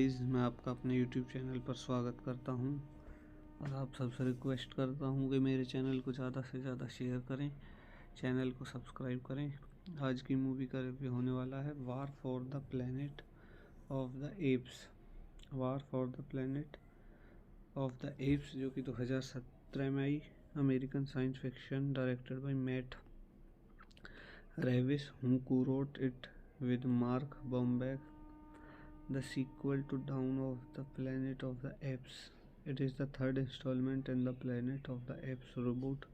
Guys, मैं आपका अपने YouTube चैनल पर स्वागत करता हूं और आप सबसे रिक्वेस्ट करता हूं कि मेरे चैनल को ज़्यादा से ज़्यादा शेयर करें, चैनल को सब्सक्राइब करें। आज की मूवी का रिव्यू होने वाला है war for the planet of the apes. War for the planet of the apes जो कि 2017 में आई। American science fiction directed by Matt Reeves, who co-wrote it with Mark Bombeck. The sequel to Dawn of the Planet of the Apes. It is the third installment in the Planet of the Apes reboot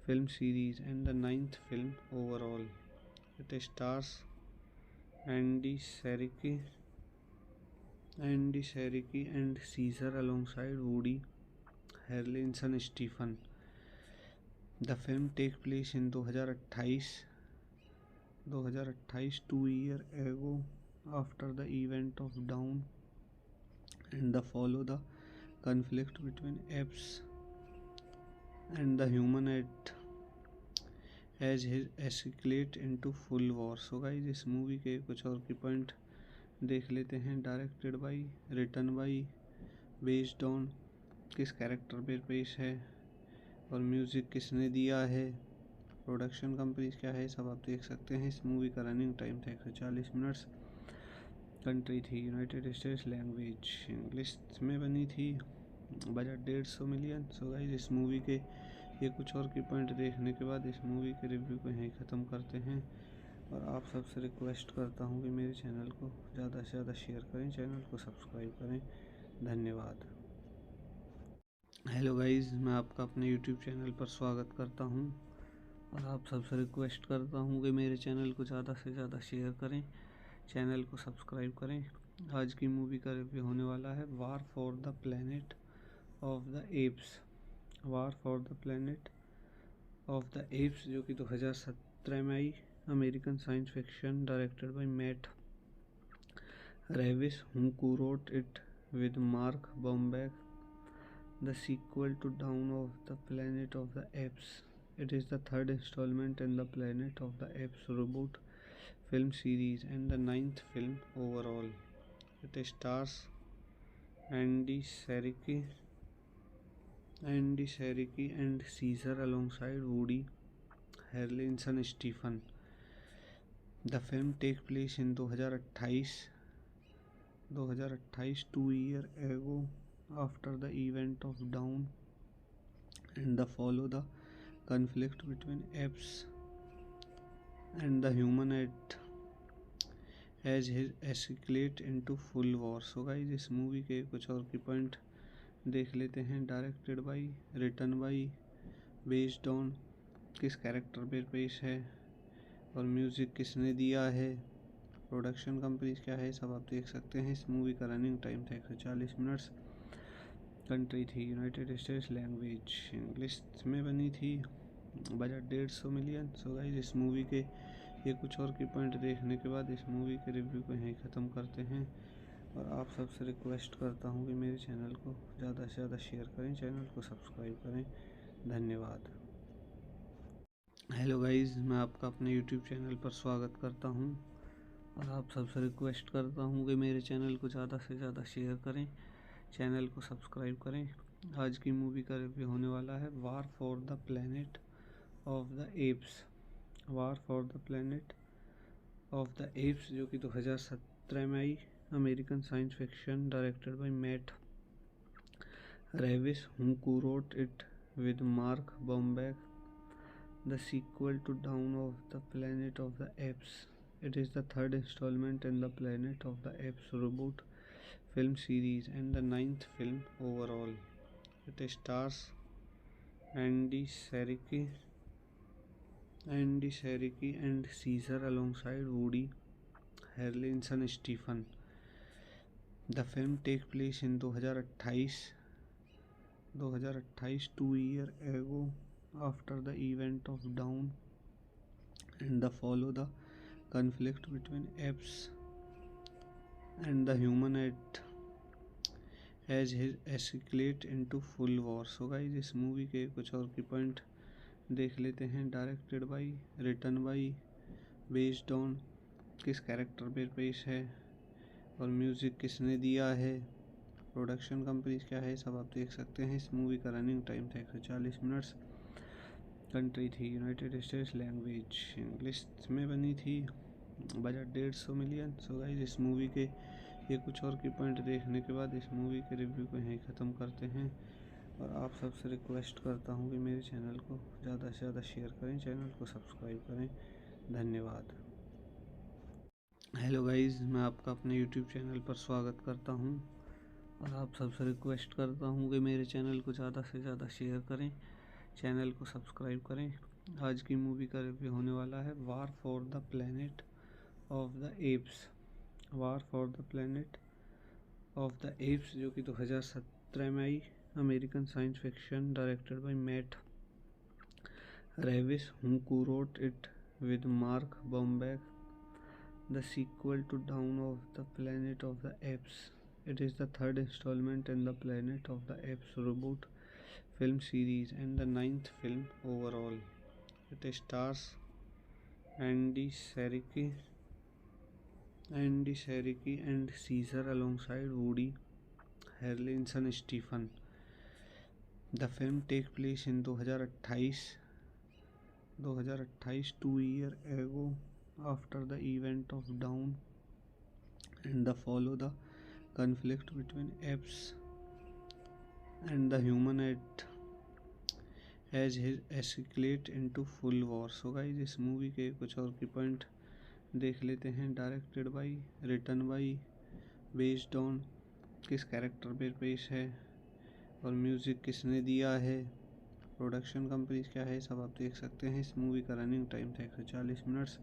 film series and the ninth film overall. It stars Andy Serkis and Caesar alongside Woody Harrelson Stephen. The film takes place in 2028, 2 years ago, after the event of Dawn, and follow the conflict between apes and the human as his escalate into full war. So guys, इस movie के कुछ और की point देख लेते हैं। Directed by, written by, based on किस character पर पेश है और म्यूज़िक किसने दिया है, प्रोडक्शन कंपनी क्या है, सब आप देख सकते हैं। इस मूवी का रनिंग टाइम था 140 मिनट्स। कंट्री थी यूनाइटेड स्टेट्स, लैंग्वेज इंग्लिश में बनी थी, बजट 150 मिलियन। सो गाइस, इस मूवी के ये कुछ और की पॉइंट देखने के बाद इस मूवी के रिव्यू को यहीं ख़त्म करते हैं और आप सबसे रिक्वेस्ट करता हूँ कि मेरे चैनल को ज़्यादा से ज़्यादा शेयर करें, चैनल को सब्सक्राइब करें। धन्यवाद। हेलो गाइस, मैं आपका अपने YouTube चैनल पर स्वागत करता हूँ और आप सबसे रिक्वेस्ट करता हूँ कि मेरे चैनल को ज़्यादा से ज़्यादा शेयर करें, चैनल को सब्सक्राइब करें। आज की मूवी का रिव्यू होने वाला है war for the planet of the apes. War for the planet of the apes जो कि 2017 में आई। American science fiction directed by Matt Reeves, who co-wrote it with Mark Bombeck. The sequel to Dawn of the Planet of the Apes. It is the third installment in the Planet of the Apes reboot film series and the ninth film overall. It stars Andy Serkis and Caesar alongside Woody Harrelson Stephen. The film takes place in 2028, 2 years ago, after the event of Dawn, and follow the conflict between apes and the human as his escalate into full war. So guys, इस movie के कुछ और की point देख लेते हैं। Directed by, written by, based on किस character पर पेश है और म्यूज़िक किसने दिया है, प्रोडक्शन कंपनी क्या है, सब आप देख सकते हैं। इस मूवी का रनिंग टाइम था 140 मिनट्स। कंट्री थी यूनाइटेड स्टेट्स, लैंग्वेज इंग्लिश में बनी थी, बजट 150 मिलियन। सो गाइस, इस मूवी के ये कुछ और की पॉइंट देखने के बाद इस मूवी के रिव्यू को यहीं ख़त्म करते हैं और आप सबसे रिक्वेस्ट करता हूँ कि मेरे चैनल को ज़्यादा से ज़्यादा शेयर करें, चैनल को सब्सक्राइब करें। धन्यवाद। हेलो गाइस, मैं आपका अपने YouTube चैनल पर स्वागत करता हूँ और आप सबसे रिक्वेस्ट करता हूँ कि मेरे चैनल को ज़्यादा से ज़्यादा शेयर करें, चैनल को सब्सक्राइब करें। आज की मूवी का रिव्यू होने वाला है war for the planet of the apes. War for the planet of the apes जो कि 2017 में आई। American science fiction directed by Matt Reeves, who co-wrote it with Mark Bombeck. The sequel to Dawn of the Planet of the Apes. It is the third installment in the Planet of the Apes reboot film series and the ninth film overall. It stars Andy Serkis and Caesar alongside Woody Harrelson Stephen. The film takes place in 2028, 2 years ago, after the event of Dawn, and follow the conflict between apes and the human as his escalate into full war. So guys, इस movie के कुछ और की point देख लेते हैं। Directed by, written by, based on किस character पर पेश है और म्यूज़िक किसने दिया है, प्रोडक्शन कंपनी क्या है, सब आप देख सकते हैं। इस मूवी का रनिंग टाइम था 140 मिनट्स। कंट्री थी यूनाइटेड स्टेट्स, लैंग्वेज इंग्लिश में बनी थी, बजट 150 मिलियन। सो गाइस इस मूवी के ये कुछ और की पॉइंट देखने के बाद इस मूवी के रिव्यू को यहीं ख़त्म करते हैं। और आप सबसे रिक्वेस्ट करता हूँ कि मेरे चैनल को ज़्यादा से ज़्यादा शेयर करें, चैनल को सब्सक्राइब करें। धन्यवाद। हेलो गाइस, मैं आपका अपने यूट्यूब चैनल पर स्वागत करता हूं और आप सबसे रिक्वेस्ट करता हूं कि मेरे चैनल को ज़्यादा से ज़्यादा शेयर करें, चैनल को सब्सक्राइब करें। आज की मूवी का रिव्यू होने वाला है war for the planet of the apes. War for the planet of the apes, जो कि 2017 में आई। American science fiction directed by Matt Reeves, who wrote it with Mark Bomback, the sequel to Dawn of the Planet of the Apes. It is the third installment in the Planet of the Apes reboot film series and the ninth film overall. It stars Andy Serkis and Caesar alongside Woody Harrelson Stephen. The film takes place in 2028, 2 years ago, after the event of Dawn, and the follow the conflict between apes and the human as his escalate into full war. So guys इस movie के कुछ और की point देख लेते हैं। Directed by, written by, based on किस character पे पेश है और म्यूज़िक किसने दिया है, प्रोडक्शन कंपनी क्या है, सब आप देख सकते हैं। इस मूवी का रनिंग टाइम था 140 मिनट्स।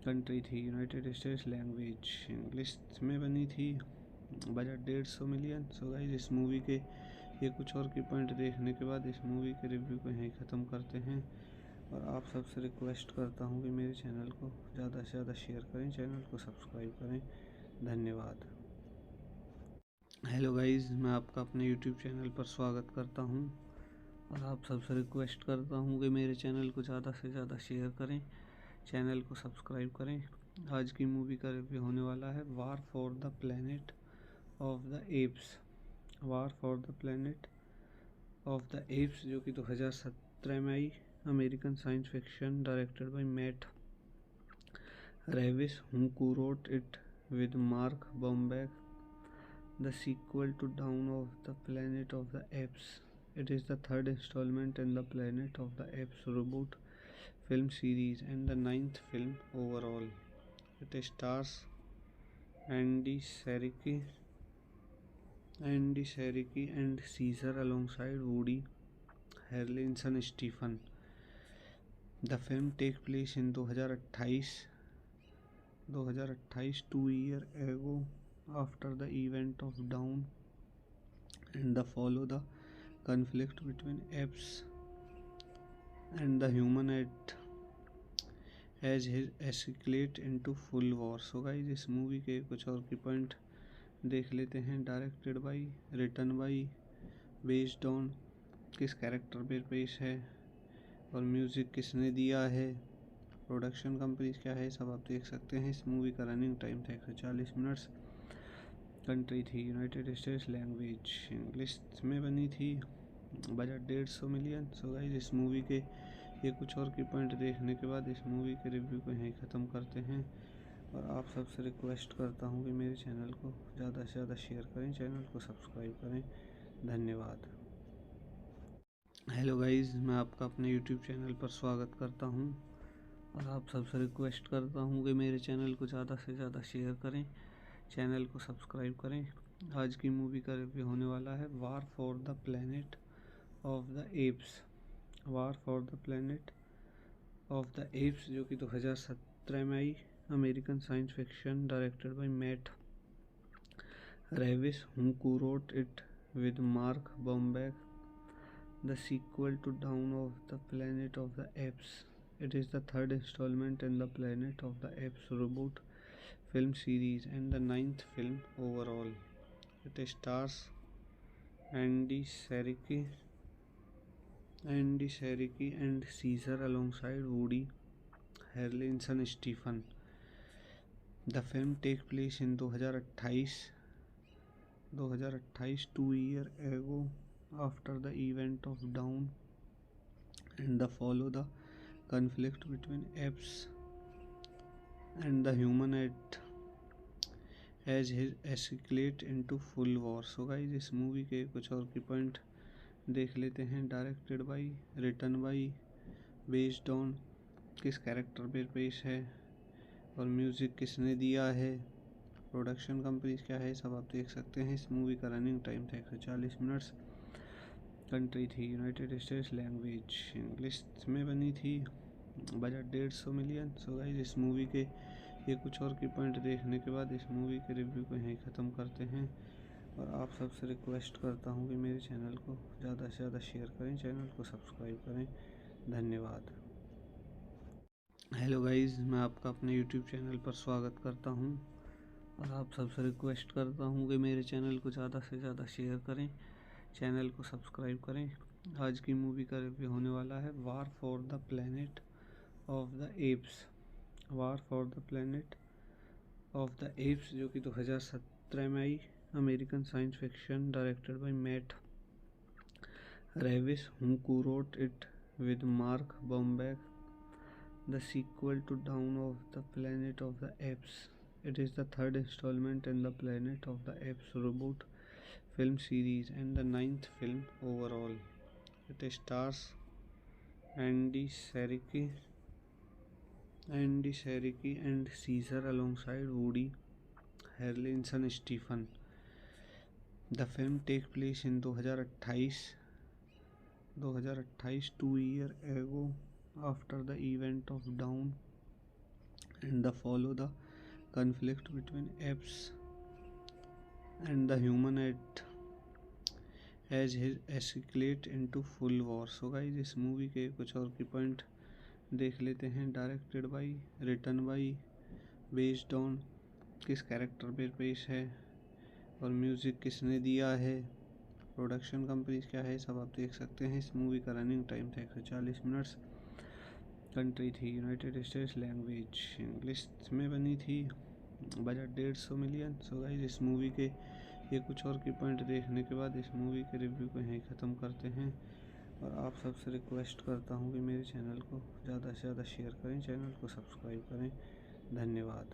कंट्री थी यूनाइटेड स्टेट्स, लैंग्वेज इंग्लिश में बनी थी, बजट 150 मिलियन। सो गाइस इस मूवी के ये कुछ और की पॉइंट देखने के बाद इस मूवी के रिव्यू को यहीं ख़त्म करते हैं। और आप सबसे रिक्वेस्ट करता हूँ कि मेरे चैनल को ज़्यादा से ज़्यादा शेयर करें, चैनल को सब्सक्राइब करें। धन्यवाद। हेलो गाइस, मैं आपका अपने यूट्यूब चैनल पर स्वागत करता हूँ और आप सबसे रिक्वेस्ट करता हूँ कि मेरे चैनल को ज़्यादा से ज़्यादा शेयर करें, चैनल को सब्सक्राइब करें। आज की मूवी का रिव्यू होने वाला है war for the planet of the apes. War for the planet of the apes, जो कि 2017 में आई। American science fiction directed by Matt Reeves, who wrote it with Mark Bomback, the sequel to Dawn of the Planet of the Apes. It is the third installment in the Planet of the Apes reboot film series and the ninth film overall. It stars Andy Serkis and Caesar alongside Woody Harrelson Stephen. The film takes place in 2028, 2 years ago, after the event of Dawn, and the follow the conflict between apes and the human as his escalate into full war. So guys इस movie के कुछ और की point देख लेते हैं। Directed by, written by, based on किस character पे पेश है और म्यूज़िक किसने दिया है, प्रोडक्शन कंपनी क्या है, सब आप देख सकते हैं। इस मूवी का रनिंग टाइम था 140 मिनट्स। कंट्री थी यूनाइटेड स्टेट्स, लैंग्वेज इंग्लिश में बनी थी, बजट 150 मिलियन। सो गाइस इस मूवी के ये कुछ और की पॉइंट देखने के बाद इस मूवी के रिव्यू को यहीं ख़त्म करते हैं। और आप सबसे रिक्वेस्ट करता हूँ कि मेरे चैनल को ज़्यादा से ज़्यादा शेयर करें, चैनल को सब्सक्राइब करें। धन्यवाद। हेलो गाइस, मैं आपका अपने यूट्यूब चैनल पर स्वागत करता हूँ और आप सबसे रिक्वेस्ट करता हूँ कि मेरे चैनल को ज़्यादा से ज़्यादा शेयर करें, चैनल को सब्सक्राइब करें। आज की मूवी का रिव्यू होने वाला है war for the planet of the apes. War for the planet of the apes, जो कि 2017 में आई। American science fiction directed by Matt Reeves, who wrote it with Mark Bomback, the sequel to Dawn of the Planet of the Apes. It is the third installment in the Planet of the Apes reboot film series and the ninth film overall. It stars Andy Serkis and Caesar alongside Woody Harrelson Stephen. The film takes place in 2028, 2 years ago after the event of Dawn and the follow the conflict between apes and the human as his escalate into full war. So guys, इस movie के कुछ और की point देख लेते हैं। Directed by, written by, based on किस character पे पेश है और म्यूज़िक किसने दिया है, प्रोडक्शन कंपनी क्या है, सब आप देख सकते हैं। इस मूवी का रनिंग टाइम था 140 मिनट्स। कंट्री थी यूनाइटेड स्टेट्स, लैंग्वेज इंग्लिश में बनी थी, बजट 150 मिलियन। सो गाइस, इस मूवी के ये कुछ और की पॉइंट देखने के बाद इस मूवी के रिव्यू को यहीं ख़त्म करते हैं। और आप सबसे रिक्वेस्ट करता हूँ कि मेरे चैनल को ज़्यादा से ज़्यादा शेयर करें, चैनल को सब्सक्राइब करें। धन्यवाद। हेलो गाइस, मैं आपका अपने यूट्यूब चैनल पर स्वागत करता हूं और आप सबसे रिक्वेस्ट करता हूं कि मेरे चैनल को ज़्यादा से ज़्यादा शेयर करें, चैनल को सब्सक्राइब करें। आज की मूवी का रिव्यू होने वाला है war for the planet of the apes. War for the planet of the apes, जो कि 2017 में आई। American science fiction, directed by Matt Reeves, who wrote it with Mark Bombeck, the sequel to Dawn of the Planet of the Apes. It is the third installment in the Planet of the Apes reboot film series and the ninth film overall. It stars Andy Serkis and Caesar alongside Woody Harrelson Stephen. The film takes place in 2028, 2 years ago after the event of Dawn and the follow the conflict between apes and the human as his escalate into full war. So guys, इस movie के कुछ और की point देख लेते हैं। Directed by, written by, based on किस character पे पेश है और म्यूज़िक किसने दिया है, प्रोडक्शन कंपनी क्या है, सब आप देख सकते हैं। इस मूवी का रनिंग टाइम था 140 मिनट्स। कंट्री थी यूनाइटेड स्टेट्स, लैंग्वेज इंग्लिश में बनी थी, बजट 150 मिलियन। सो गाइस, इस मूवी के ये कुछ और की पॉइंट देखने के बाद इस मूवी के रिव्यू को यहीं ख़त्म करते हैं। और आप सबसे रिक्वेस्ट करता हूँ कि मेरे चैनल को ज़्यादा से ज़्यादा शेयर करें, चैनल को सब्सक्राइब करें। धन्यवाद।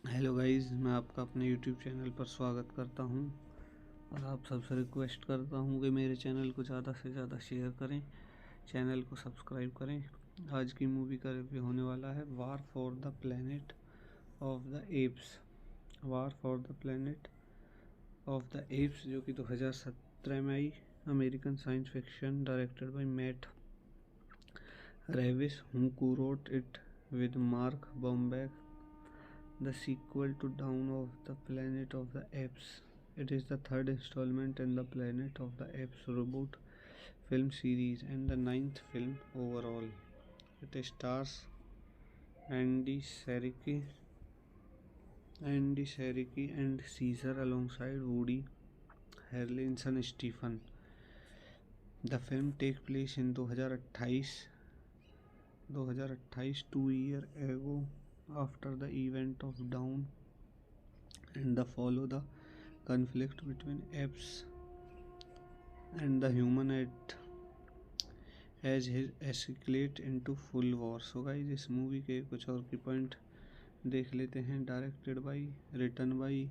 हेलो गाइस, मैं आपका अपने यूट्यूब चैनल पर स्वागत करता हूँ और आप सबसे रिक्वेस्ट करता हूँ कि मेरे चैनल को ज़्यादा से ज़्यादा शेयर करें, चैनल को सब्सक्राइब करें। आज की मूवी का रिव्यू होने वाला है war for the planet of the apes. War for the planet of the apes, जो कि 2017 में आई। American science fiction, directed by Matt Reeves, who wrote it with Mark Bombeck, the sequel to Dawn of the Planet of the Apes. It is the third installment in the Planet of the Apes reboot film series and the ninth film overall. It stars Andy Serkis and Caesar alongside Woody Harrelson Stephen. The film takes place in 2028, 2 years ago after the event of Dawn and the follow the conflict between apes and the human as his escalate into full war. So guys, इस movie के कुछ और की point देख लेते हैं। Directed by, written by,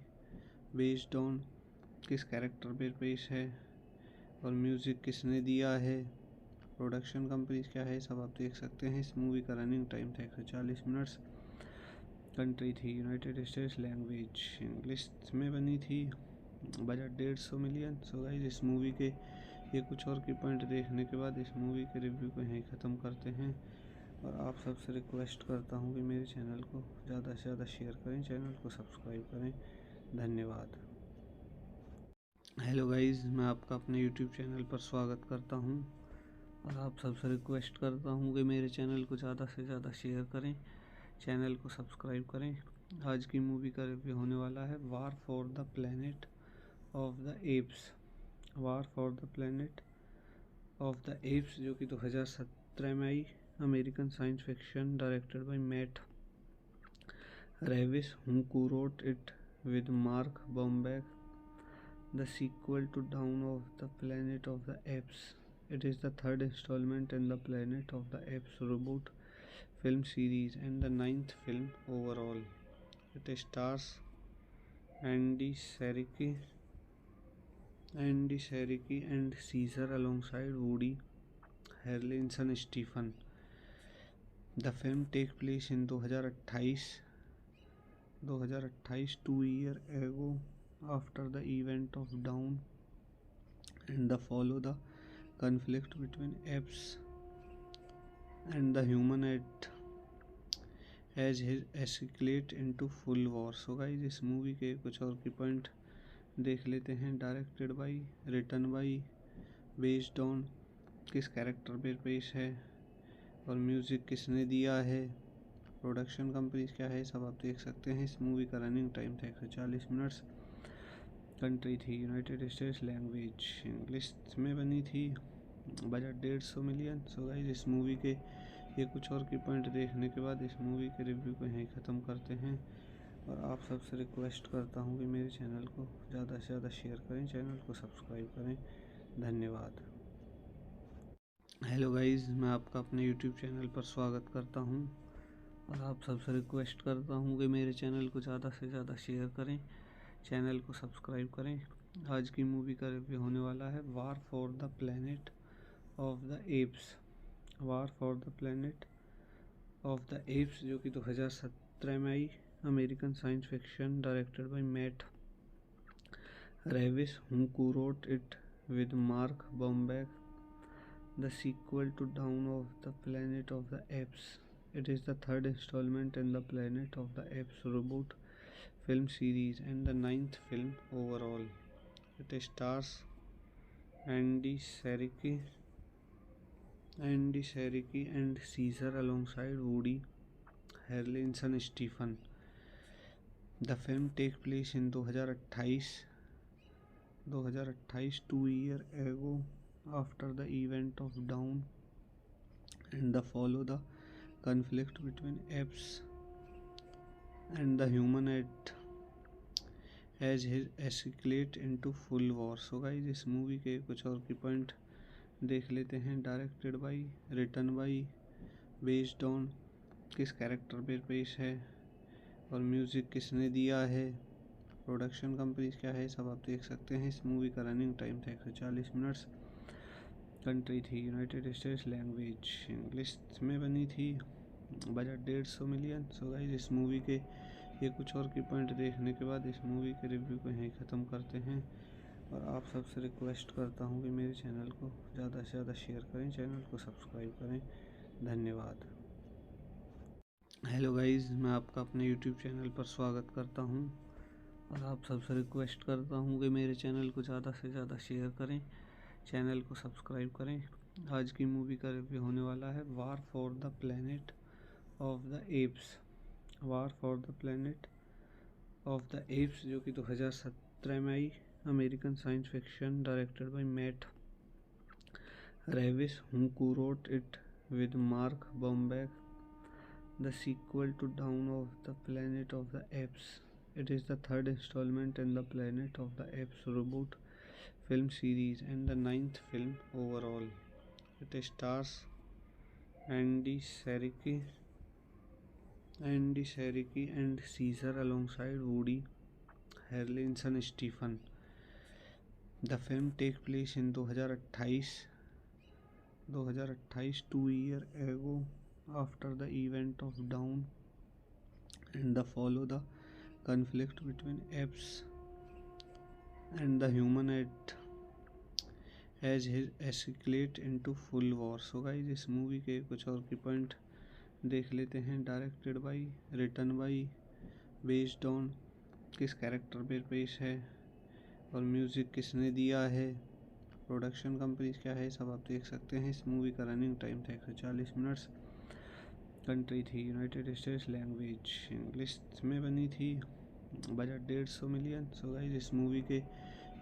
based on किस character पे पेश है और म्यूज़िक किसने दिया है, प्रोडक्शन कंपनी क्या है, सब आप देख सकते हैं। इस मूवी का रनिंग टाइम था 140 मिनट्स। कंट्री थी यूनाइटेड स्टेट्स, लैंग्वेज इंग्लिश में बनी थी, बजट 150 मिलियन। सो गाइस, इस मूवी के ये कुछ और की पॉइंट देखने के बाद इस मूवी के रिव्यू को यहीं ख़त्म करते हैं। और आप सबसे रिक्वेस्ट करता हूँ कि मेरे चैनल को ज़्यादा से ज़्यादा शेयर करें, चैनल को सब्सक्राइब करें। धन्यवाद। हेलो गाइस, मैं आपका अपने यूट्यूब चैनल पर स्वागत करता हूँ और आप सबसे रिक्वेस्ट करता हूँ कि मेरे चैनल को ज़्यादा से ज़्यादा शेयर करें, चैनल को सब्सक्राइब करें। आज की मूवी का रिव्यू होने वाला है war for the planet of the apes. War for the planet of the apes, जो कि 2017 में आई। American science fiction, directed by Matt Ravis, who co-wrote it with Mark Bombeck, the sequel to Dawn of the Planet of the Apes. It is the third installment in the Planet of the Apes reboot film series and the ninth film overall. It stars Andy Serkis and Caesar alongside Woody Harrelson Stephen. The film takes place in 2028, 2 years ago, after the event of Dawn, and the follow the conflict between apes and the human as his escalate into full war. So guys, इस movie के कुछ और की point देख लेते हैं। Directed by, written by, based on किस character पे पेश है और म्यूज़िक किसने दिया है, प्रोडक्शन कंपनी क्या है, सब आप देख सकते हैं। इस मूवी का रनिंग टाइम था 140 मिनट्स। कंट्री थी यूनाइटेड स्टेट्स, लैंग्वेज इंग्लिश में बनी थी, बजट 150 मिलियन। सो गाइस, इस मूवी के ये कुछ और की पॉइंट देखने के बाद इस मूवी के रिव्यू को यहीं ख़त्म करते हैं और आप सबसे रिक्वेस्ट करता हूँ कि मेरे चैनल को ज़्यादा से ज़्यादा शेयर करें, चैनल को सब्सक्राइब करें। धन्यवाद। हेलो गाइस, मैं आपका अपने यूट्यूब चैनल पर स्वागत करता हूं और आप सबसे रिक्वेस्ट करता हूं कि मेरे चैनल को ज़्यादा से ज़्यादा शेयर करें, चैनल को सब्सक्राइब करें। आज की मूवी का रिव्यू होने वाला है war for the planet of the apes. War for the planet of the apes, जो कि 2017 में आई। American science fiction, directed by Matt Reeves, who co-wrote it with Mark Bombeck, the sequel to Dawn of the Planet of the Apes. It is the third installment in the Planet of the Apes reboot film series and the ninth film overall. It stars Andy Serkis and Caesar alongside Woody Harrelson Stephen. The film takes place in 2028, 2 years ago, after the event of Dawn, and the follow the conflict between apes and the human as his escalate into full war. So guys, इस movie के कुछ और की point देख लेते हैं। Directed by, written by, based on किस character पे पेश है और म्यूज़िक किसने दिया है, प्रोडक्शन कंपनी क्या है, सब आप देख सकते हैं। इस मूवी का रनिंग टाइम था 140 मिनट्स। कंट्री थी यूनाइटेड स्टेट्स, लैंग्वेज इंग्लिश में बनी थी, बजट 150 मिलियन। सो गाइस, इस मूवी के ये कुछ और की पॉइंट देखने के बाद इस मूवी के रिव्यू को यहीं ख़त्म करते हैं और आप सबसे रिक्वेस्ट करता हूँ कि मेरे चैनल को ज़्यादा से ज़्यादा शेयर करें, चैनल को सब्सक्राइब करें। धन्यवाद। हेलो गाइस, मैं आपका अपने यूट्यूब चैनल पर स्वागत करता हूँ और आप सबसे रिक्वेस्ट करता हूँ कि मेरे चैनल को ज़्यादा से ज़्यादा शेयर करें, चैनल को सब्सक्राइब करें। आज की मूवी का रिव्यू होने वाला है war for the planet of the apes. War for the planet of the apes, जो कि 2017 में आई। American science fiction, directed by Matt Reeves, who co-wrote it with Mark Bombeck, the sequel to Dawn of the Planet of the Apes. It is the third installment in the Planet of the Apes reboot film series and the ninth film overall. It stars Andy Serkis and Caesar alongside Woody Harrelson Stephen. The film takes place in 2028, 2 years ago, after the event of Dawn, and the follow the conflict between apes and the human as his escalate into full war. So guys, इस movie के कुछ और की point देख लेते हैं। Directed by, written by, based on किस character पे पेश है और म्यूज़िक किसने दिया है, प्रोडक्शन कंपनी क्या है, सब आप देख सकते हैं। इस मूवी का रनिंग टाइम था 140 मिनट्स। कंट्री थी यूनाइटेड स्टेट्स, लैंग्वेज इंग्लिश में बनी थी, बजट 150 मिलियन। सो गाइस, इस मूवी के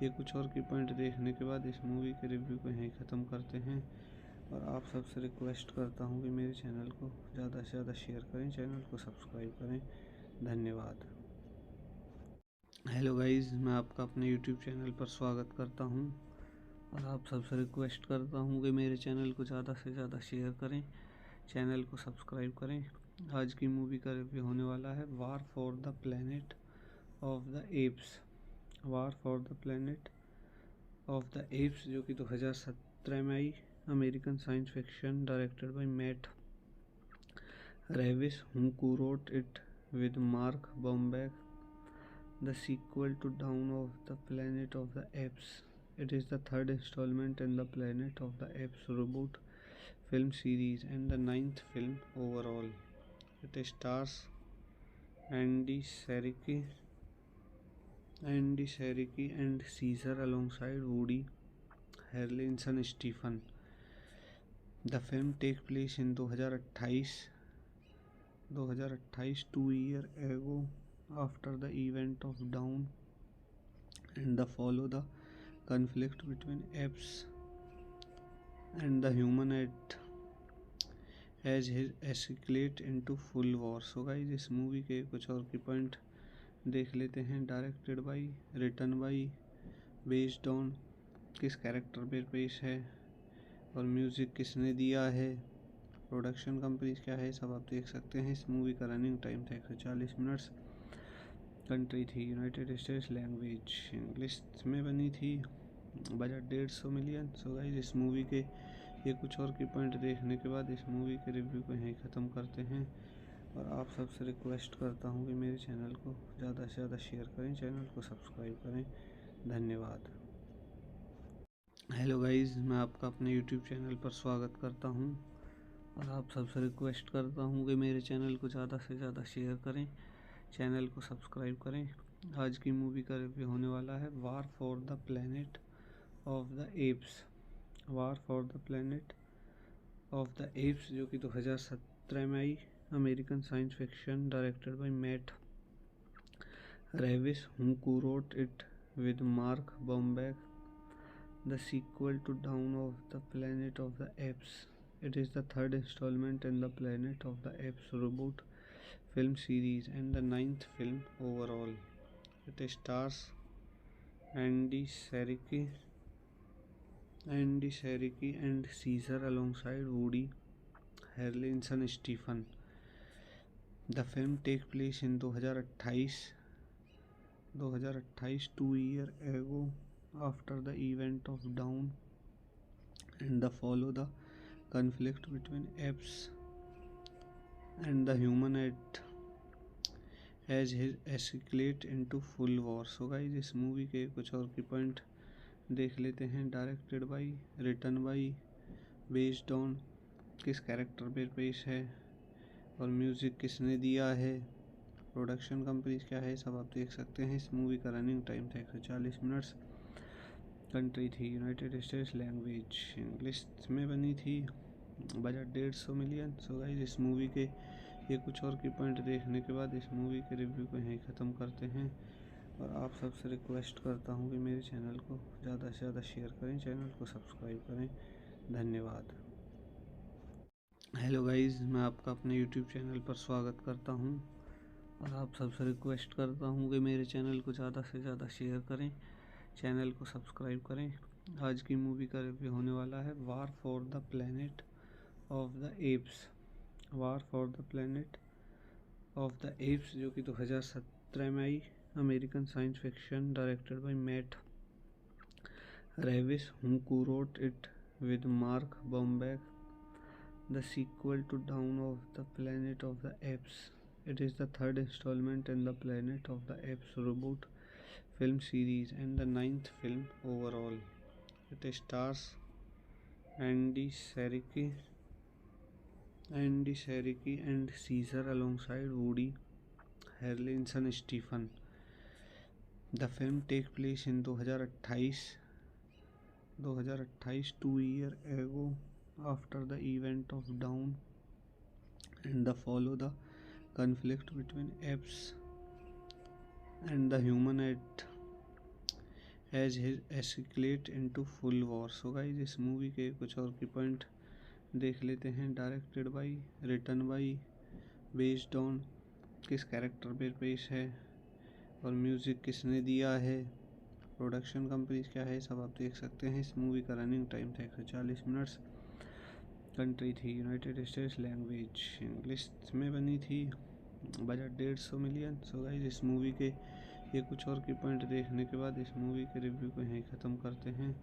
ये कुछ और की पॉइंट देखने के बाद इस मूवी के रिव्यू को यहीं ख़त्म करते हैं और आप सबसे रिक्वेस्ट करता हूँ कि मेरे चैनल को ज़्यादा से ज़्यादा शेयर करें, चैनल को सब्सक्राइब करें। धन्यवाद। हेलो गाइस, मैं आपका अपने यूट्यूब चैनल पर स्वागत करता हूं और आप सबसे रिक्वेस्ट करता हूं कि मेरे चैनल को ज़्यादा से ज़्यादा शेयर करें, चैनल को सब्सक्राइब करें। आज की मूवी का रिव्यू होने वाला है war for the planet of the apes. War for the planet of the apes, जो कि 2017 में आई। American science fiction directed by Matt Reeves, who wrote it with Mark Bombeck, the sequel to Dawn of the Planet of the Apes. It is the third installment in the Planet of the Apes reboot film series and the ninth film overall. It stars Andy Serkis and Caesar alongside Woody Harrelson Stephen. The film takes place in 2028, 2 years ago, after the event of Dawn, and the follow the conflict between apes and the human as his escalate into full war. So guys, इस movie के कुछ और की point देख लेते हैं। Directed by, written by, based on किस character पे पेश है और म्यूज़िक किसने दिया है, प्रोडक्शन कंपनी क्या है, सब आप देख सकते हैं। इस मूवी का रनिंग टाइम था 140 मिनट्स। कंट्री थी यूनाइटेड स्टेट्स, लैंग्वेज इंग्लिश में बनी थी, बजट 150 मिलियन। सो गाइस, इस मूवी के ये कुछ और की पॉइंट देखने के बाद इस मूवी के रिव्यू को यहीं ख़त्म करते हैं और आप सबसे रिक्वेस्ट करता हूँ कि मेरे चैनल को ज़्यादा से ज़्यादा शेयर करें, चैनल को सब्सक्राइब करें। धन्यवाद। हेलो गाइस, मैं आपका अपने यूट्यूब चैनल पर स्वागत करता हूँ और आप सबसे रिक्वेस्ट करता हूँ कि मेरे चैनल को ज़्यादा से ज़्यादा शेयर करें, चैनल को सब्सक्राइब करें। आज की मूवी का रिव्यू होने वाला है war for the planet of the apes. War for the planet of the apes, जो कि 2017 में आई। American science fiction directed by Matt Reeves, who wrote it with Mark Bombeck, the sequel to Dawn of the Planet of the Apes. It is the third installment in the Planet of the Apes reboot film series and the ninth film overall. It stars Andy Serkis and Caesar alongside Woody Harrelson Stephen. The film takes place in 2028, 2 years ago, after the event of Dawn, and the follow the conflict between apes and the human as his escalate into full war. So guys, इस movie के कुछ और की point देख लेते हैं। Directed by, written by, based on किस character पे पेश है और म्यूज़िक किसने दिया है, प्रोडक्शन कंपनी क्या है, सब आप देख सकते हैं। इस मूवी का रनिंग टाइम था 140 मिनट्स। कंट्री थी यूनाइटेड स्टेट्स, लैंग्वेज इंग्लिश में बनी थी, बजट 150 मिलियन। सो गाइस, इस मूवी के ये कुछ और की पॉइंट देखने के बाद इस मूवी के रिव्यू को यहीं ख़त्म करते हैं और आप सबसे रिक्वेस्ट करता हूँ कि मेरे चैनल को ज़्यादा से ज़्यादा शेयर करें, चैनल को सब्सक्राइब करें। धन्यवाद। हेलो गाइस, मैं आपका अपने यूट्यूब चैनल पर स्वागत करता हूँ और आप सबसे रिक्वेस्ट करता हूँ कि मेरे चैनल को ज़्यादा से ज़्यादा शेयर करें, चैनल को सब्सक्राइब करें। आज की मूवी का रिव्यू होने वाला है war for the planet of the apes. War for the planet of the apes, जो कि 2017 में आई। American science fiction directed by Matt Reeves, who wrote it with Mark Bombeck, the sequel to Dawn of the Planet of the Apes. It is the third installment in the Planet of the Apes reboot film series and the ninth film overall. It stars Andy Serkis and Caesar alongside Woody Harrelson Stephen. The film takes place in 2028, 2 years ago, after the event of Dawn, and the follow the conflict between apes and the human as his escalate into full war. So guys, इस movie के कुछ और की point देख लेते हैं। Directed by, written by, based on किस character पे पेश है और म्यूज़िक किसने दिया है, प्रोडक्शन कंपनी क्या है, सब आप देख सकते हैं। इस मूवी का रनिंग टाइम था 140 मिनट्स। कंट्री थी यूनाइटेड स्टेट्स, लैंग्वेज इंग्लिश में बनी थी। Budget 150 million. सो गाइस इस मूवी के ये कुछ और की पॉइंट देखने के बाद इस मूवी के रिव्यू को यहीं ख़त्म करते हैं।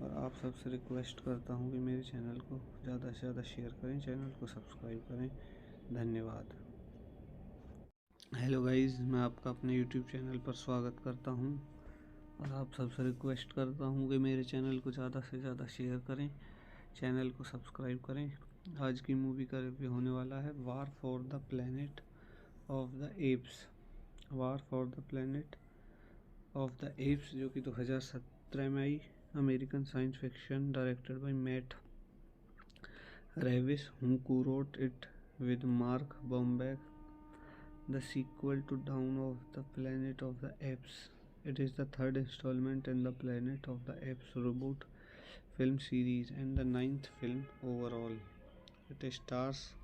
और आप सबसे रिक्वेस्ट करता हूँ कि मेरे चैनल को ज़्यादा से ज़्यादा शेयर करें, चैनल को सब्सक्राइब करें। धन्यवाद। हेलो गाइस, मैं आपका अपने यूट्यूब चैनल पर स्वागत करता हूं और आप सबसे रिक्वेस्ट करता हूं कि मेरे चैनल को ज़्यादा से ज़्यादा शेयर करें, चैनल को सब्सक्राइब करें। आज की मूवी का रिव्यू होने वाला है war for the planet of the apes. War for the planet of the apes, जो कि 2017 में आई। American science fiction directed by Matt Reeves, who wrote it with Mark Bombeck. The sequel to Dawn of the Planet of the Apes. It is the third installment in the Planet of the Apes reboot film series and the ninth film overall. It stars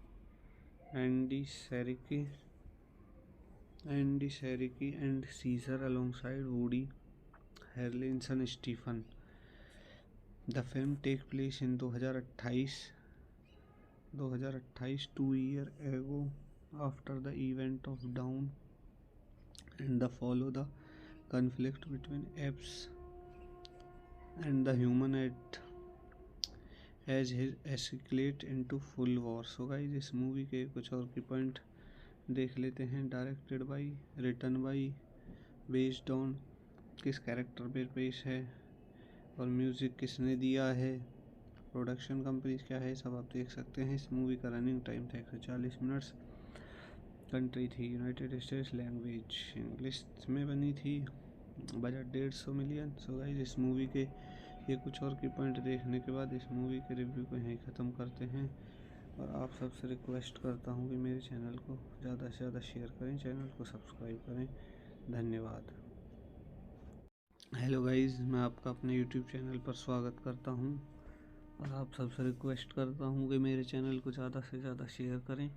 Andy Serkis and Caesar alongside Woody Harrelson Stephen. The film takes place in 2028, 2 years ago, after the event of Dawn, and the follow the conflict between apes and the human as his escalate into full war. So guys इस movie के कुछ और की point देख लेते हैं। Directed by, written by, based on किस character पे पेश है और म्यूज़िक किसने दिया है, प्रोडक्शन कंपनी क्या है, सब आप देख सकते हैं। इस मूवी का रनिंग टाइम था 140 मिनट्स। कंट्री थी यूनाइटेड स्टेट्स, लैंग्वेज इंग्लिश में बनी थी। Budget 150 million. सो गाइस इस मूवी के ये कुछ और की पॉइंट देखने के बाद इस मूवी के रिव्यू को यहीं ख़त्म करते हैं। और आप सबसे रिक्वेस्ट करता हूँ कि मेरे चैनल को ज़्यादा से ज़्यादा शेयर करें, चैनल को सब्सक्राइब करें। धन्यवाद। हेलो गाइस, मैं आपका अपने यूट्यूब चैनल पर स्वागत करता हूँ और आप सबसे रिक्वेस्ट करता हूँ कि मेरे चैनल को ज़्यादा से ज़्यादा शेयर करें,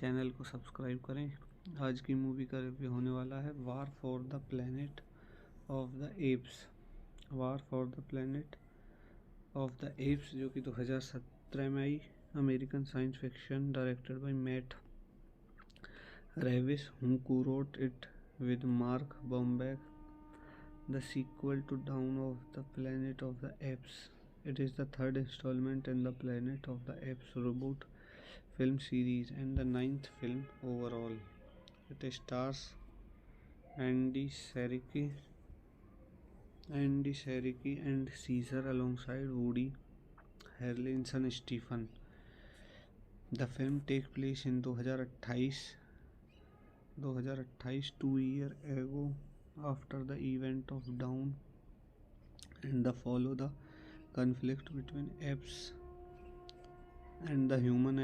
चैनल को सब्सक्राइब करें। आज की मूवी का रिव्यू होने वाला है war for the planet of the apes. War for the planet of the apes, जो कि 2017 में आई। American science fiction directed by Matt Reeves, who wrote it with Mark Bombeck. The sequel to Dawn of the Planet of the Apes. It is the third installment in the Planet of the Apes reboot film series and the ninth film overall. It stars Andy Serkis and Caesar alongside Woody Harrelson Stephen. The film takes place in 2028, 2 years ago, after the event of Dawn, and the follow the conflict between apes and the human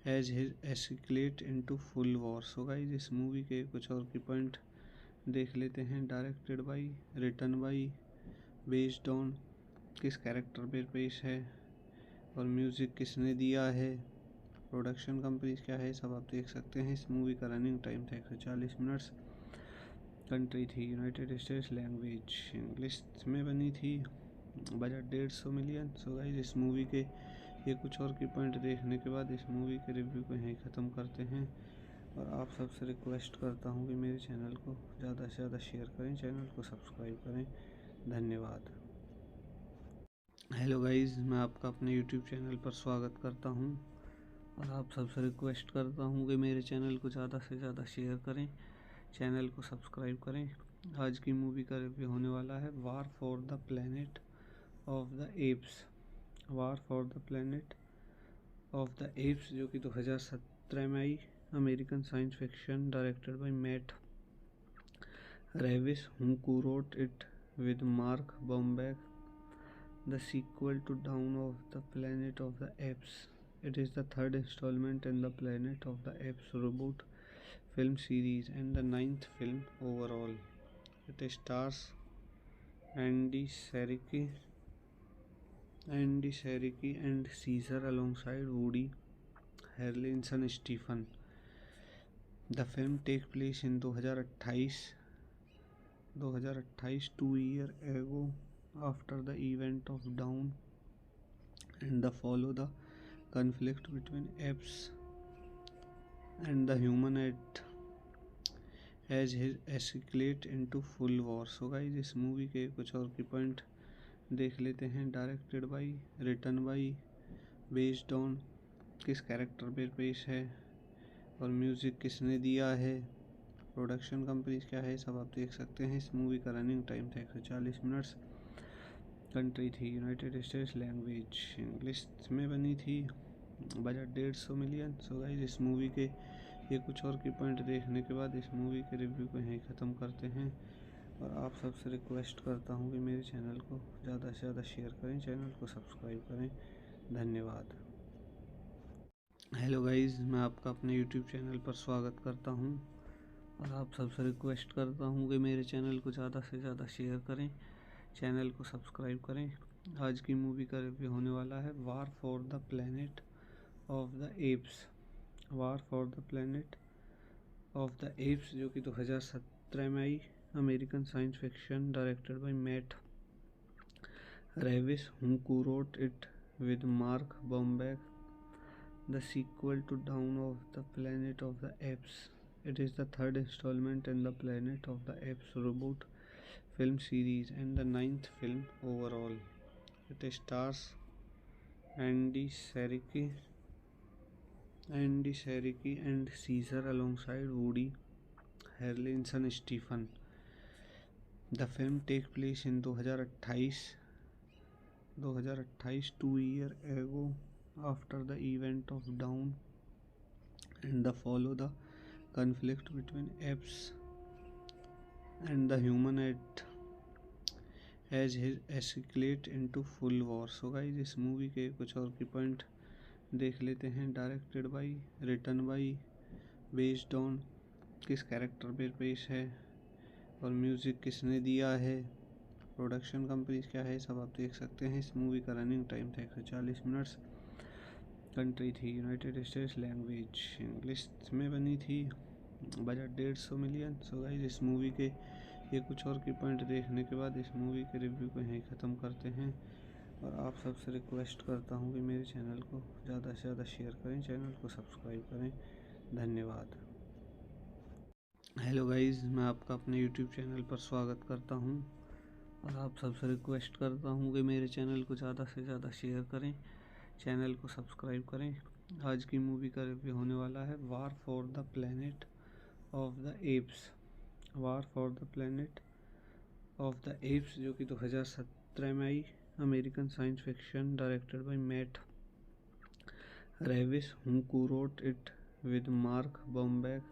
as his escalate into full war. So guys इस movie के कुछ और की point देख लेते हैं। Directed by, written by, based on किस character पे पेश है और म्यूज़िक किसने दिया है, प्रोडक्शन कंपनी क्या है, सब आप देख सकते हैं। इस मूवी का रनिंग टाइम था 140 मिनट्स। कंट्री थी यूनाइटेड स्टेट्स, लैंग्वेज इंग्लिश में बनी थी। Budget 150 million. सो गाइस इस मूवी के ये कुछ और की पॉइंट देखने के बाद इस मूवी के रिव्यू को यहीं ख़त्म करते हैं। और आप सबसे रिक्वेस्ट करता हूँ कि मेरे चैनल को ज़्यादा से ज़्यादा शेयर करें, चैनल को सब्सक्राइब करें। धन्यवाद। हेलो गाइस, मैं आपका अपने यूट्यूब चैनल पर स्वागत करता हूँ और आप सबसे रिक्वेस्ट करता हूँ कि मेरे चैनल को ज़्यादा से ज़्यादा शेयर करें, चैनल को सब्सक्राइब करें। आज की मूवी का रिव्यू होने वाला है war for the planet of the apes. War for the planet of the apes, जो कि 2017 में आई। American science fiction directed by Matt Reeves, who wrote it with Mark Bombeck. The sequel to Dawn of the Planet of the Apes. It is the third installment in the Planet of the Apes reboot film series and the ninth film overall. It stars Andy Serkis and Caesar alongside Woody Harrelson Stephen. The film take place in 2028, 2 year ago after the event of Dawn and the follow the conflict between apes and the human as his escalate into full war. So guys, इस movie के कुछ और की point देख लेते हैं। Directed by, written by, based on किस character पे पेश है और म्यूज़िक किसने दिया है, प्रोडक्शन कंपनीज क्या है, सब आप देख सकते हैं। इस मूवी का रनिंग टाइम था 140 मिनट्स। कंट्री थी यूनाइटेड स्टेट्स, लैंग्वेज इंग्लिश में बनी थी, बजट 150 मिलियन। सो गाइस, इस मूवी के ये कुछ और की पॉइंट देखने के बाद इस मूवी के रिव्यू को यहीं ख़त्म करते हैं। और आप सबसे रिक्वेस्ट करता हूँ कि मेरे चैनल को ज़्यादा से ज़्यादा शेयर करें, चैनल को सब्सक्राइब करें। धन्यवाद। हेलो गाइस, मैं आपका अपने यूट्यूब चैनल पर स्वागत करता हूं और आप सबसे रिक्वेस्ट करता हूं कि मेरे चैनल को ज़्यादा से ज़्यादा शेयर करें, चैनल को सब्सक्राइब करें। आज की मूवी का रिव्यू होने वाला है war for the planet of the apes. War for the planet of the apes, जो कि 2017 में आई। American science fiction, directed by Matt Reeves, who wrote it with Mark Bomback, the sequel to Dawn of the Planet of the Apes. It is the third installment in the Planet of the Apes reboot film series and the 9th film overall. It stars Andy Serkis and Caesar alongside Woody Harrelson Stephen. The film takes place in 2028, 2 year ago after the event of Dawn and the follow the conflict between apes and the human as his escalate into full war. So guys, इस movie के कुछ और की point देख लेते हैं। Directed by, written by, based on किस character पे पेश है और म्यूज़िक किसने दिया है, प्रोडक्शन कंपनीज क्या है, सब आप देख सकते हैं। इस मूवी का रनिंग टाइम था 140 मिनट्स। कंट्री थी यूनाइटेड स्टेट्स, लैंग्वेज इंग्लिश में बनी थी, बजट 150 मिलियन। सो गाइस, इस मूवी के ये कुछ और की पॉइंट देखने के बाद इस मूवी के रिव्यू को यहीं ख़त्म करते हैं। और आप सबसे रिक्वेस्ट करता हूँ कि मेरे चैनल को ज़्यादा से ज़्यादा शेयर करें, चैनल को सब्सक्राइब करें। धन्यवाद। हेलो गाइस, मैं आपका अपने यूट्यूब चैनल पर स्वागत करता हूँ और आप सबसे रिक्वेस्ट करता हूँ कि मेरे चैनल को ज़्यादा से ज़्यादा शेयर करें, चैनल को सब्सक्राइब करें। आज की मूवी का रिव्यू होने वाला है war for the planet of the apes. War for the planet of the apes, जो कि 2017 में आई। American science fiction, directed by Matt Reeves, who wrote it with Mark Bomback,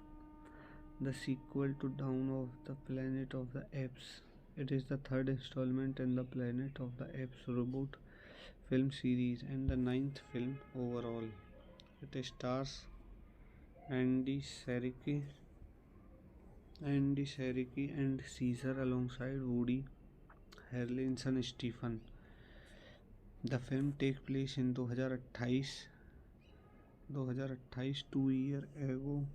the sequel to Dawn of the Planet of the Apes. It is the third installment in the Planet of the Apes reboot film series and the 9th film overall. It stars Andy Serkis and Caesar alongside Woody Harrelson Stephen. The film takes place in 2028, 2 year ago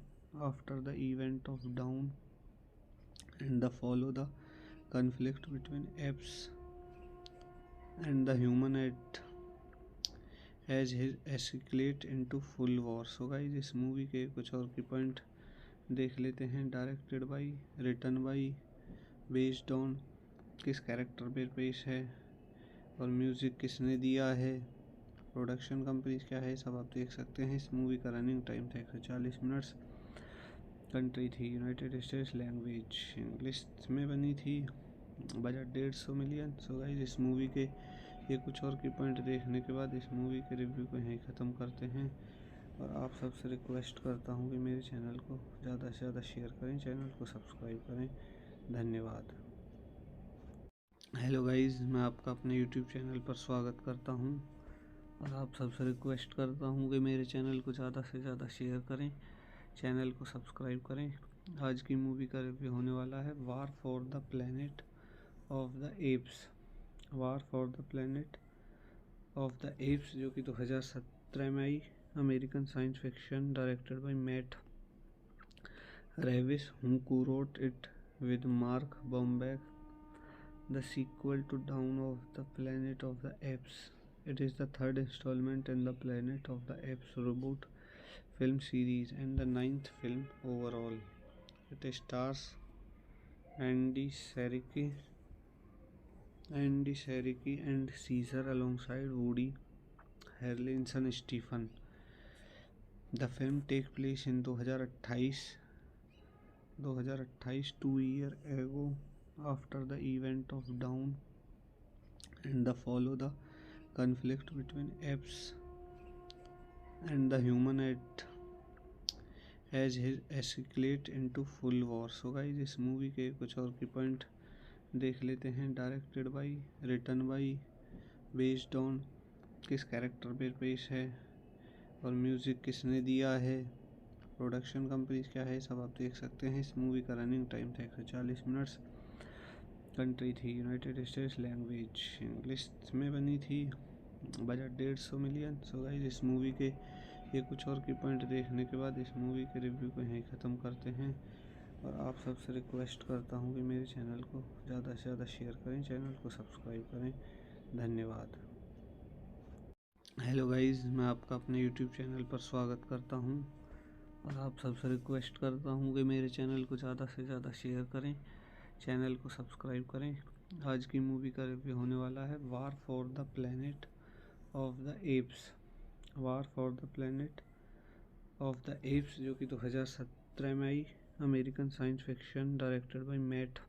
after the event of Dawn and the follow the conflict between apes and the human as his escalate into full war. So guys, इस movie के कुछ और की point देख लेते हैं। Directed by, written by, based on किस character पे पेश है और म्यूज़िक किसने दिया है, प्रोडक्शन कंपनीज क्या है, सब आप देख सकते हैं। इस मूवी का रनिंग टाइम था 140 मिनट्स। कंट्री थी यूनाइटेड स्टेट्स, लैंग्वेज इंग्लिश में बनी थी, बजट 150 मिलियन। सो गाइस, इस मूवी के ये कुछ और की पॉइंट देखने के बाद इस मूवी के रिव्यू को यहीं ख़त्म करते हैं। और आप सबसे रिक्वेस्ट करता हूँ कि मेरे चैनल को ज़्यादा से ज़्यादा शेयर करें, चैनल को सब्सक्राइब करें। धन्यवाद। हेलो गाइस, मैं आपका अपने यूट्यूब चैनल पर स्वागत करता हूँ और आप सबसे रिक्वेस्ट करता हूँ कि मेरे चैनल को ज़्यादा से ज़्यादा शेयर करें, चैनल को सब्सक्राइब करें। आज की मूवी का रिव्यू होने वाला है war for the planet of the apes. War for the planet of the apes, जो कि 2017 में आई। American science fiction, directed by Matt Ravis, who co-wrote it with Mark Bombeck, the sequel to Dawn of the Planet of the Apes. It is the third installment in the Planet of the Apes reboot film series and the ninth film overall. It stars Andy Serkis and Caesar alongside Woody Harrelson Stephen. The film takes place in 2028, 2 years ago, after the event of Dawn, and follow the conflict between apes and the human as his escalate into full war. So guys, इस movie के कुछ और की point देख लेते हैं। Directed by, written by, based on किस character पे पेश है और म्यूज़िक किसने दिया है, प्रोडक्शन कंपनीज क्या है, सब आप देख सकते हैं। इस मूवी का रनिंग टाइम था 140 मिनट्स। कंट्री थी यूनाइटेड स्टेट्स, लैंग्वेज इंग्लिश में बनी थी, बजट 150 मिलियन। सो गाइस, इस मूवी के ये कुछ और की पॉइंट देखने के बाद इस मूवी के रिव्यू को यहीं ख़त्म करते हैं और आप सबसे रिक्वेस्ट करता हूँ कि मेरे चैनल को ज़्यादा से ज़्यादा शेयर करें, चैनल को सब्सक्राइब करें। धन्यवाद। हेलो गाइस, मैं आपका अपने यूट्यूब चैनल पर स्वागत करता हूं और आप सबसे रिक्वेस्ट करता हूं कि मेरे चैनल को ज़्यादा से ज़्यादा शेयर करें, चैनल को सब्सक्राइब करें। आज की मूवी का रिव्यू होने वाला है war for the planet of the apes. War for the planet of the apes, जो कि 2017 में आई। American science fiction, directed by Matt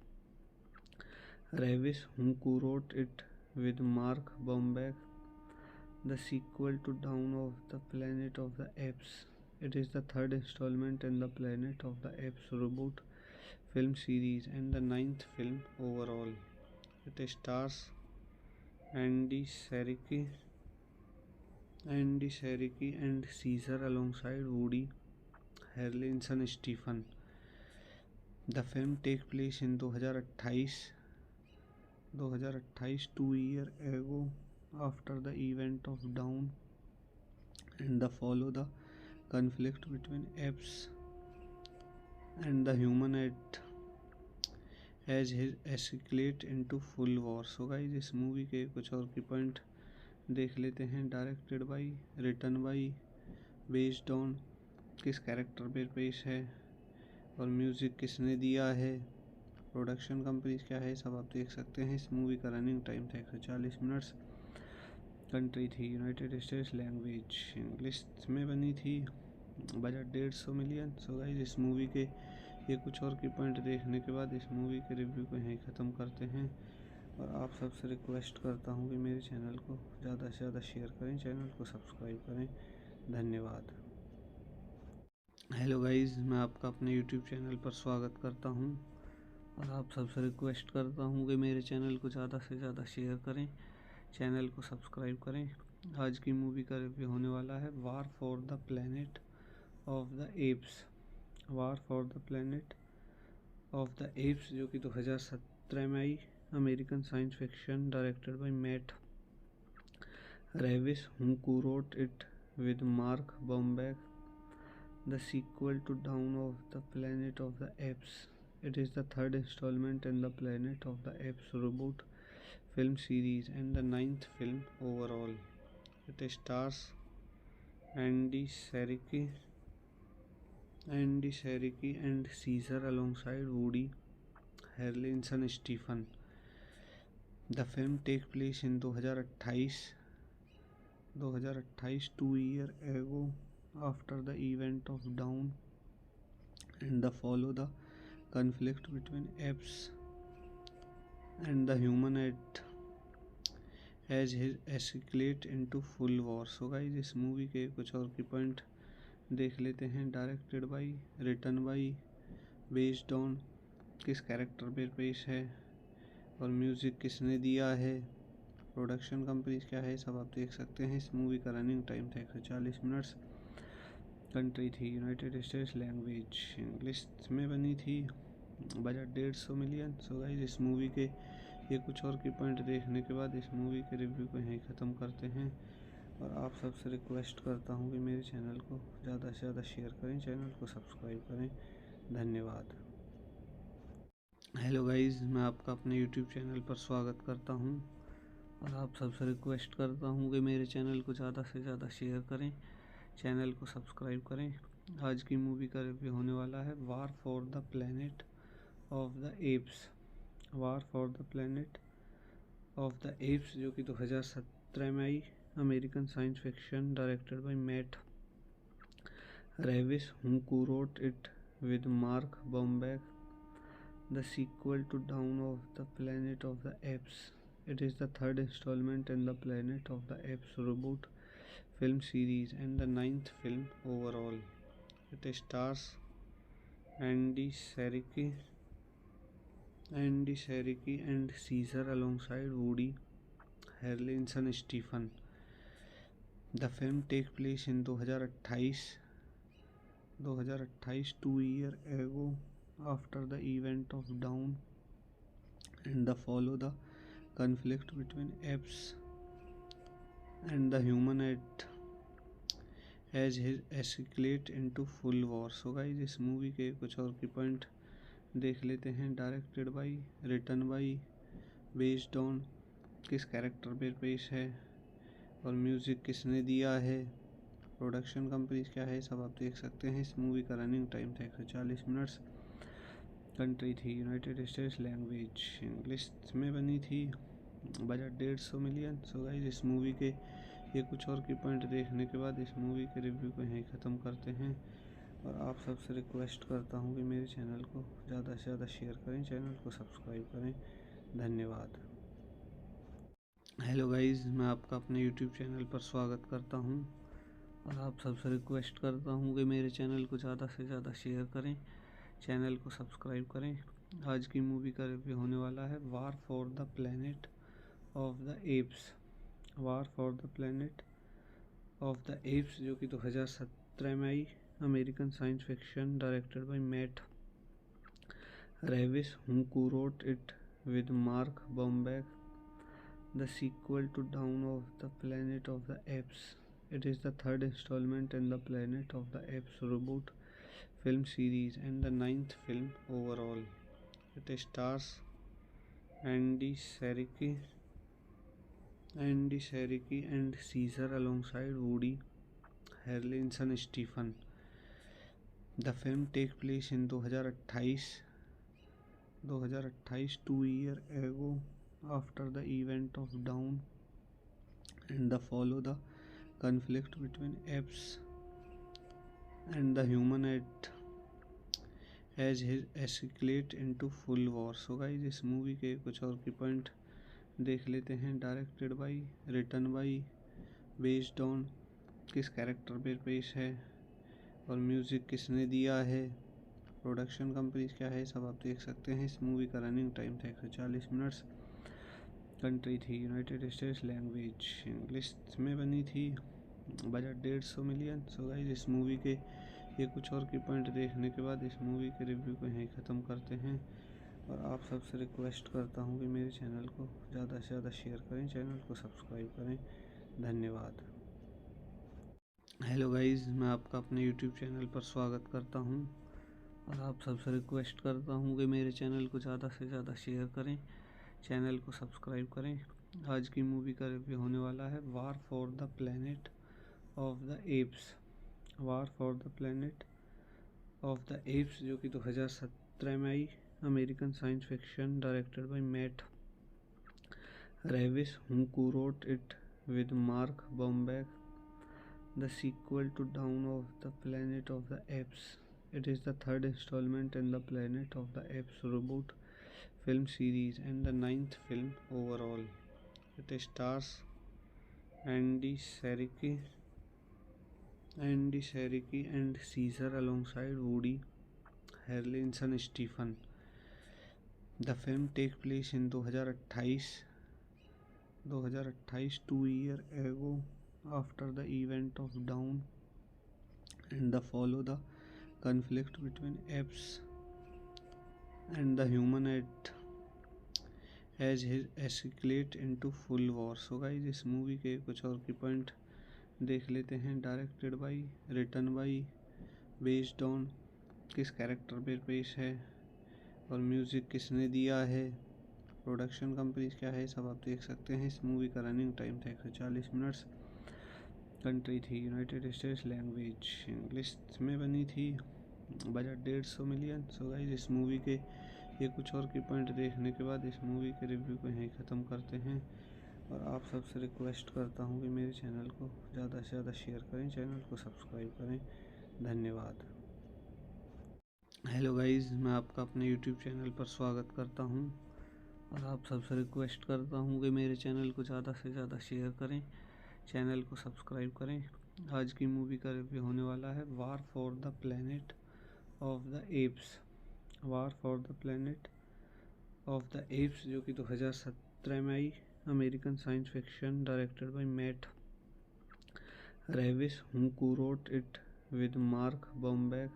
Reeves, who co-wrote it with Mark Bombeck, the sequel to Dawn of the Planet of the Apes. It is the third installment in the Planet of the Apes reboot film series and the ninth film overall. It stars Andy Serkis and Caesar alongside Woody Harrelson Stephen. The film takes place in 2028, 2 years ago, after the event of Dawn, and follow the conflict between apes and the human as his escalate into full war. So guys, इस movie के कुछ और की point देख लेते हैं। Directed by, written by, based on किस character पे पेश है और म्यूज़िक किसने दिया है, प्रोडक्शन कंपनीज क्या है, सब आप देख सकते हैं। इस मूवी का रनिंग टाइम था 140 मिनट्स। कंट्री थी यूनाइटेड स्टेट्स, लैंग्वेज इंग्लिश में बनी थी, बजट 150 मिलियन। सो गाइस, इस मूवी के ये कुछ और की पॉइंट देखने के बाद इस मूवी के रिव्यू को यहीं ख़त्म करते हैं और आप सबसे रिक्वेस्ट करता हूँ कि मेरे चैनल को ज़्यादा से ज़्यादा शेयर करें, चैनल को सब्सक्राइब करें। धन्यवाद। हेलो गाइस, मैं आपका अपने यूट्यूब चैनल पर स्वागत करता हूँ और आप सबसे रिक्वेस्ट करता हूँ कि मेरे चैनल को ज़्यादा से ज़्यादा शेयर करें, चैनल को सब्सक्राइब करें। आज की मूवी का रिव्यू होने वाला है war for the planet of the apes. War for the planet of the apes, जो कि 2017 में आई। American science fiction, directed by Matt Reeves, who co-wrote it with Mark Bombeck, the sequel to Dawn of the Planet of the Apes. It is the third installment in the Planet of the Apes reboot film series and the ninth film overall. It stars Andy Serkis and Caesar alongside Woody Harrelson Stephen. The film takes place in 2028, 2 years ago, after the event of Dawn, and follow the conflict between apes and the human as his escalate into full war. So guys, इस movie के कुछ और की point देख लेते हैं। Directed by, written by, based on किस character पे पेश है और म्यूज़िक किसने दिया है, प्रोडक्शन कंपनीज क्या है, सब आप देख सकते हैं। इस मूवी का रनिंग टाइम था 140 मिनट्स। कंट्री थी यूनाइटेड स्टेट्स, लैंग्वेज इंग्लिश में बनी थी, बजट 150 मिलियन। सो गाइस, इस मूवी के ये कुछ और की पॉइंट देखने के बाद इस मूवी के रिव्यू को यहीं ख़त्म करते हैं और आप सबसे रिक्वेस्ट करता हूँ कि मेरे चैनल को ज़्यादा से ज़्यादा शेयर करें, चैनल को सब्सक्राइब करें। धन्यवाद। हेलो गाइस, मैं आपका अपने यूट्यूब चैनल पर स्वागत करता हूं और आप सबसे रिक्वेस्ट करता हूं कि मेरे चैनल को ज़्यादा से ज़्यादा शेयर करें, चैनल को सब्सक्राइब करें। आज की मूवी का रिव्यू होने वाला है war for the planet of the apes. War for the planet of the apes, जो कि 2017 में आई। American science fiction directed by Matt Reeves, who wrote it with Mark Bombeck, the sequel to Dawn of the Planet of the Apes. It is the third installment in the Planet of the Apes reboot film series and the ninth film overall. It stars Andy Serkis and Caesar alongside Woody Harrelson Stephen. The film takes place in 2028, 2 years ago, after the event of Dawn, and the follow the conflict between apes and the human as his escalate into full war. So guys, इस movie के कुछ और की point देख लेते हैं। Directed by, written by, based on किस character पे पेश है और म्यूज़िक किसने दिया है, प्रोडक्शन कंपनीज क्या है, सब आप देख सकते हैं। इस मूवी का रनिंग टाइम था 140 मिनट्स। कंट्री थी यूनाइटेड स्टेट्स, लैंग्वेज इंग्लिश में बनी थी। Budget 150 million. सो गाइस, इस मूवी के ये कुछ और की पॉइंट देखने के बाद इस मूवी के रिव्यू को यहीं ख़त्म करते हैं और आप सबसे रिक्वेस्ट करता हूँ कि मेरे चैनल को ज़्यादा से ज़्यादा शेयर करें, चैनल को सब्सक्राइब करें। धन्यवाद। हेलो गाइस, मैं आपका अपने यूट्यूब चैनल पर स्वागत करता हूँ और आप सबसे रिक्वेस्ट करता हूँ कि मेरे चैनल को ज़्यादा से ज़्यादा शेयर करें, चैनल को सब्सक्राइब करें। आज की मूवी का रिव्यू होने वाला है war for the planet of the apes. War for the planet of the apes, जो कि 2017 में आई। American science fiction directed by Matt Reeves, who wrote it with Mark Bombeck, the sequel to Dawn of the Planet of the Apes. It is the third installment in the Planet of the Apes reboot film series and the ninth film overall. It stars Andy Serkis and Caesar alongside Woody Harrelson Stephen. The film takes place in 2028, 2 years ago, after the event of Dawn, and the follow the conflict between apes and the human as his escalate into full war. So guys, इस movie के कुछ और की point देख लेते हैं। Directed by, written by, based on किस character पे पेश है और म्यूज़िक किसने दिया है, प्रोडक्शन कंपनीज क्या है, सब आप देख सकते हैं। इस मूवी का रनिंग टाइम था 140 मिनट्स। कंट्री थी यूनाइटेड स्टेट्स, लैंग्वेज इंग्लिश में बनी थी। Budget 150 million. सो गाइस, इस मूवी के ये कुछ और की पॉइंट देखने के बाद इस मूवी के रिव्यू को यहीं ख़त्म करते हैं और आप सबसे रिक्वेस्ट करता हूँ कि मेरे चैनल को ज़्यादा से ज़्यादा शेयर करें, चैनल को सब्सक्राइब करें। धन्यवाद। हेलो गाइस, मैं आपका अपने यूट्यूब चैनल पर स्वागत करता हूँ और आप सबसे रिक्वेस्ट करता हूँ कि मेरे चैनल को ज़्यादा से ज़्यादा शेयर करें, चैनल को सब्सक्राइब करें। आज की मूवी का रिव्यू होने वाला है war for the planet of the apes. War for the planet of the apes, जो कि 2017 में आई। American science fiction directed by Matt Reeves, who wrote it with Mark Bombeck, the sequel to Dawn of the Planet of the Apes. It is the third installment in the Planet of the Apes reboot film series and the ninth film overall. It stars Andy Serkis and Caesar alongside Woody Harrelson Stephen. The film takes place in 2028, 2 years ago, after the event of Dawn, and the follow the conflict between apes and the human as his escalate into full war. So guys, इस movie के कुछ और की point देख लेते हैं। Directed by, written by, based on किस character पे पेश है और म्यूज़िक किसने दिया है, प्रोडक्शन कंपनी क्या है, सब आप देख सकते हैं। इस मूवी का रनिंग टाइम था 140 मिनट्स। कंट्री थी यूनाइटेड स्टेट्स, लैंग्वेज इंग्लिश में बनी थी, बजट 150 मिलियन। सो गाइस इस मूवी के ये कुछ और की पॉइंट देखने के बाद इस मूवी के रिव्यू को यहीं ख़त्म करते हैं। और आप सबसे रिक्वेस्ट करता हूँ कि मेरे चैनल को ज़्यादा से ज़्यादा शेयर करें, चैनल को सब्सक्राइब करें। धन्यवाद। हेलो गाइस, मैं आपका अपने यूट्यूब चैनल पर स्वागत करता हूं और आप सबसे रिक्वेस्ट करता हूं कि मेरे चैनल को ज़्यादा से ज़्यादा शेयर करें, चैनल को सब्सक्राइब करें। आज की मूवी का रिव्यू होने वाला है war for the planet of the apes. War for the planet of the apes, जो कि 2017 में आई। American science fiction directed by Matt Reeves, who wrote it with Mark Bombeck.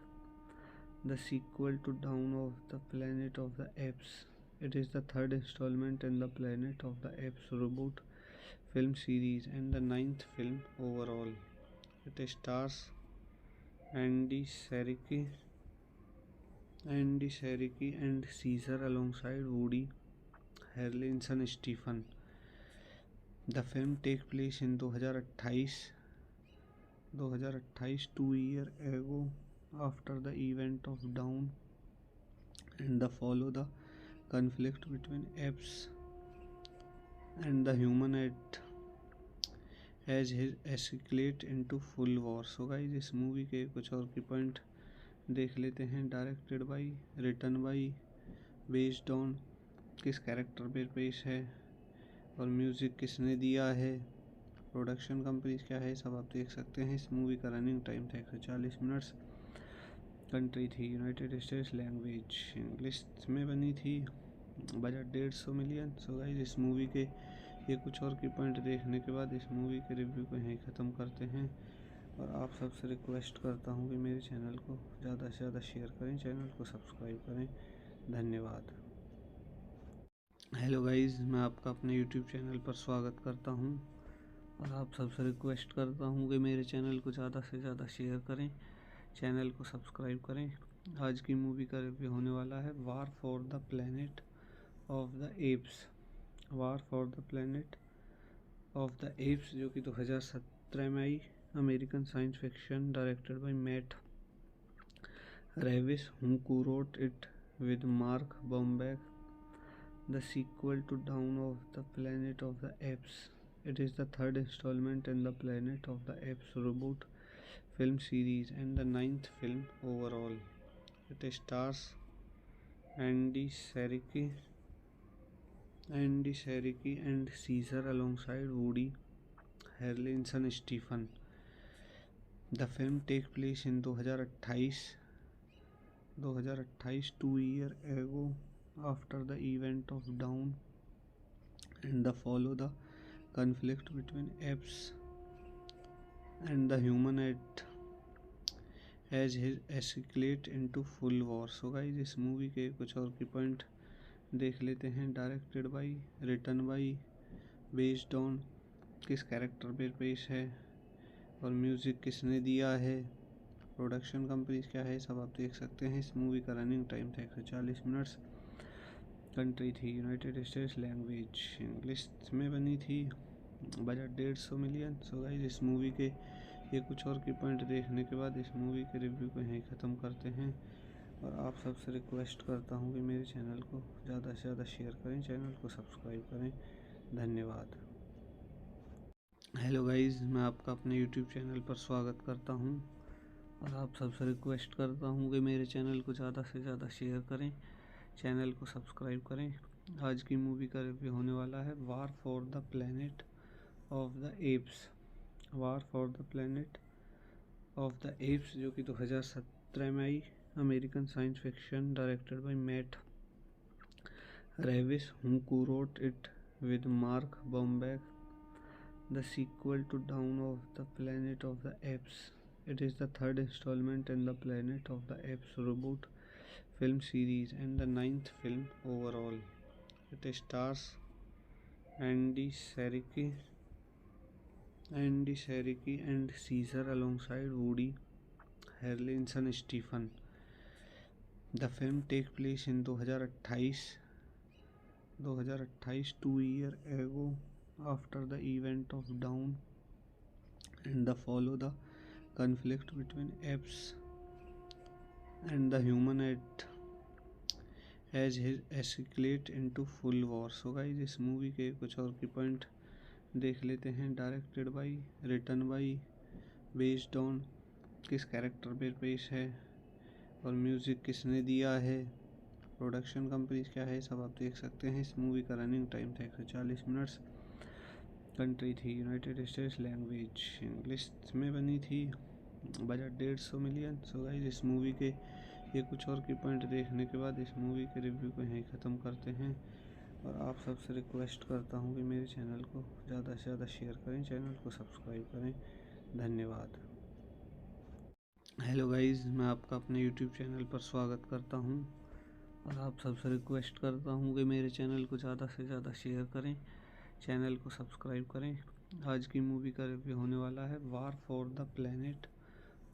The sequel to Dawn of the Planet of the Apes. It is the third installment in the Planet of the Apes reboot film series and the ninth film overall. It stars Andy Serkis and Caesar alongside Woody Harrelson Stephen. The film takes place in 2028, 2 years ago, after the event of Dawn, and follow the conflict between apes and the human as his escalate into full war. So guys इस movie के कुछ और की point देख लेते हैं। Directed by, written by, based on किस character पे पेश है और म्यूज़िक किसने दिया है, प्रोडक्शन कंपनी क्या है, सब आप देख सकते हैं। इस मूवी का रनिंग टाइम था 140 मिनट्स। कंट्री थी यूनाइटेड स्टेट्स, लैंग्वेज इंग्लिश में बनी थी, बजट 150 मिलियन। सो गाइस इस मूवी के ये कुछ और की पॉइंट देखने के बाद इस मूवी के रिव्यू को यहीं ख़त्म करते हैं। और आप सबसे रिक्वेस्ट करता हूँ कि मेरे चैनल को ज़्यादा से ज़्यादा शेयर करें, चैनल को सब्सक्राइब करें। धन्यवाद। हेलो गाइस, मैं आपका अपने यूट्यूब चैनल पर स्वागत करता हूँ और आप सबसे रिक्वेस्ट करता हूँ कि मेरे चैनल को ज़्यादा से ज़्यादा शेयर करें, चैनल को सब्सक्राइब करें। आज की मूवी का रिव्यू होने वाला है war for the planet of the apes. War for the planet of the apes, जो कि 2017 में आई। American science fiction directed by Matt Reeves, who wrote it with Mark Bombeck. The sequel to Dawn of the Planet of the Apes. It is the third installment in the Planet of the Apes reboot film series and the ninth film overall. It stars Andy Serkis and Caesar alongside Woody Harrelson Stephen. The film takes place in 2028, 2 years ago, after the event of Dawn, and follow the conflict between apes and the human as his escalate into full war. So guys इस movie के कुछ और की point देख लेते हैं। Directed by, written by, based on किस character पे पेश है और म्यूज़िक किसने दिया है, प्रोडक्शन कंपनी क्या है, सब आप देख सकते हैं। इस मूवी का रनिंग टाइम था 140 मिनट्स। कंट्री थी यूनाइटेड स्टेट्स, लैंग्वेज इंग्लिश में बनी थी, बजट 150 मिलियन। सो गाइस इस मूवी के ये कुछ और की पॉइंट देखने के बाद इस मूवी के रिव्यू को यहीं ख़त्म करते हैं। और आप सबसे रिक्वेस्ट करता हूँ कि मेरे चैनल को ज़्यादा से ज़्यादा शेयर करें, चैनल को सब्सक्राइब करें। धन्यवाद। हेलो गाइस, मैं आपका अपने यूट्यूब चैनल पर स्वागत करता हूँ और आप सबसे रिक्वेस्ट करता हूँ कि मेरे चैनल को ज़्यादा से ज़्यादा शेयर करें, चैनल को सब्सक्राइब करें। आज की मूवी का रिव्यू होने वाला है war for the planet of the apes. War for the planet of the apes, जो कि 2017 में आई। American science fiction directed by Matt Reeves, who wrote it with Mark Bombeck. The sequel to Dawn of the Planet of the Apes. It is the third installment in the Planet of the Apes reboot film series and the ninth film overall. It stars Andy Serkis and Caesar alongside Woody Harrelson Stephen. The film take place in 2028 2 year ago after the event of Dawn and the follow the conflict between apes and the human as his escalate into full war. So guys, इस movie के कुछ और की point देख लेते हैं। Directed by, written by, based on किस character पे पेश है और म्यूज़िक किसने दिया है, प्रोडक्शन कंपनी क्या है, सब आप देख सकते हैं। इस मूवी का रनिंग टाइम था 140 मिनट्स। कंट्री थी यूनाइटेड स्टेट्स, लैंग्वेज इंग्लिश में बनी थी, बजट 150 मिलियन। सो गाइस, इस मूवी के ये कुछ और की पॉइंट देखने के बाद इस मूवी के रिव्यू को यहीं ख़त्म करते हैं। और आप सबसे रिक्वेस्ट करता हूँ कि मेरे चैनल को ज़्यादा से ज़्यादा शेयर करें, चैनल को सब्सक्राइब करें। धन्यवाद। हेलो गाइस, मैं आपका अपने यूट्यूब चैनल पर स्वागत करता हूँ और आप सबसे रिक्वेस्ट करता हूँ कि मेरे चैनल को ज़्यादा से ज़्यादा शेयर करें, चैनल को सब्सक्राइब करें। आज की मूवी का रिव्यू होने वाला है war for the planet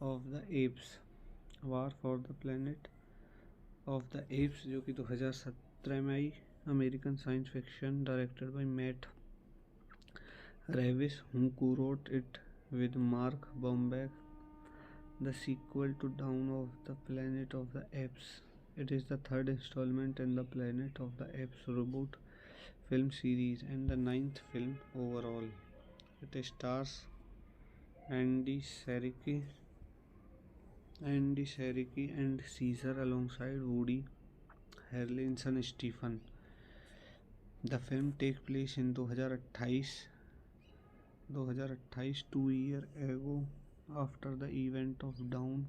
of the apes. War for the planet of the apes, जो कि 2017 में आई। American science fiction, directed by Matt Reeves, who wrote it with Mark Bomback, the sequel to Dawn of the Planet of the Apes. It is the third installment in the Planet of the Apes reboot film series and the 9th film overall. It stars Andy Serkis and Caesar alongside Woody Harrelson Stephen. The film takes place in 2028 2 year ago after the event of Dawn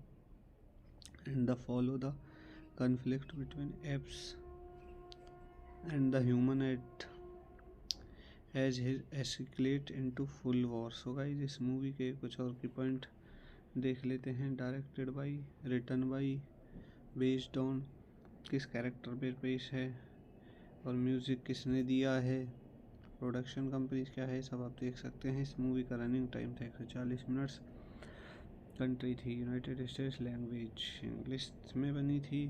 and the follow the conflict between apes and the human as his escalate into full war. So guys, इस movie के कुछ और की point देख लेते हैं। Directed by, written by, based on किस character पे पेश है और म्यूज़िक किसने दिया है, प्रोडक्शन कंपनी क्या है, सब आप देख सकते हैं। इस मूवी का रनिंग टाइम था 140 मिनट्स। कंट्री थी यूनाइटेड स्टेट्स, लैंग्वेज इंग्लिश में बनी थी,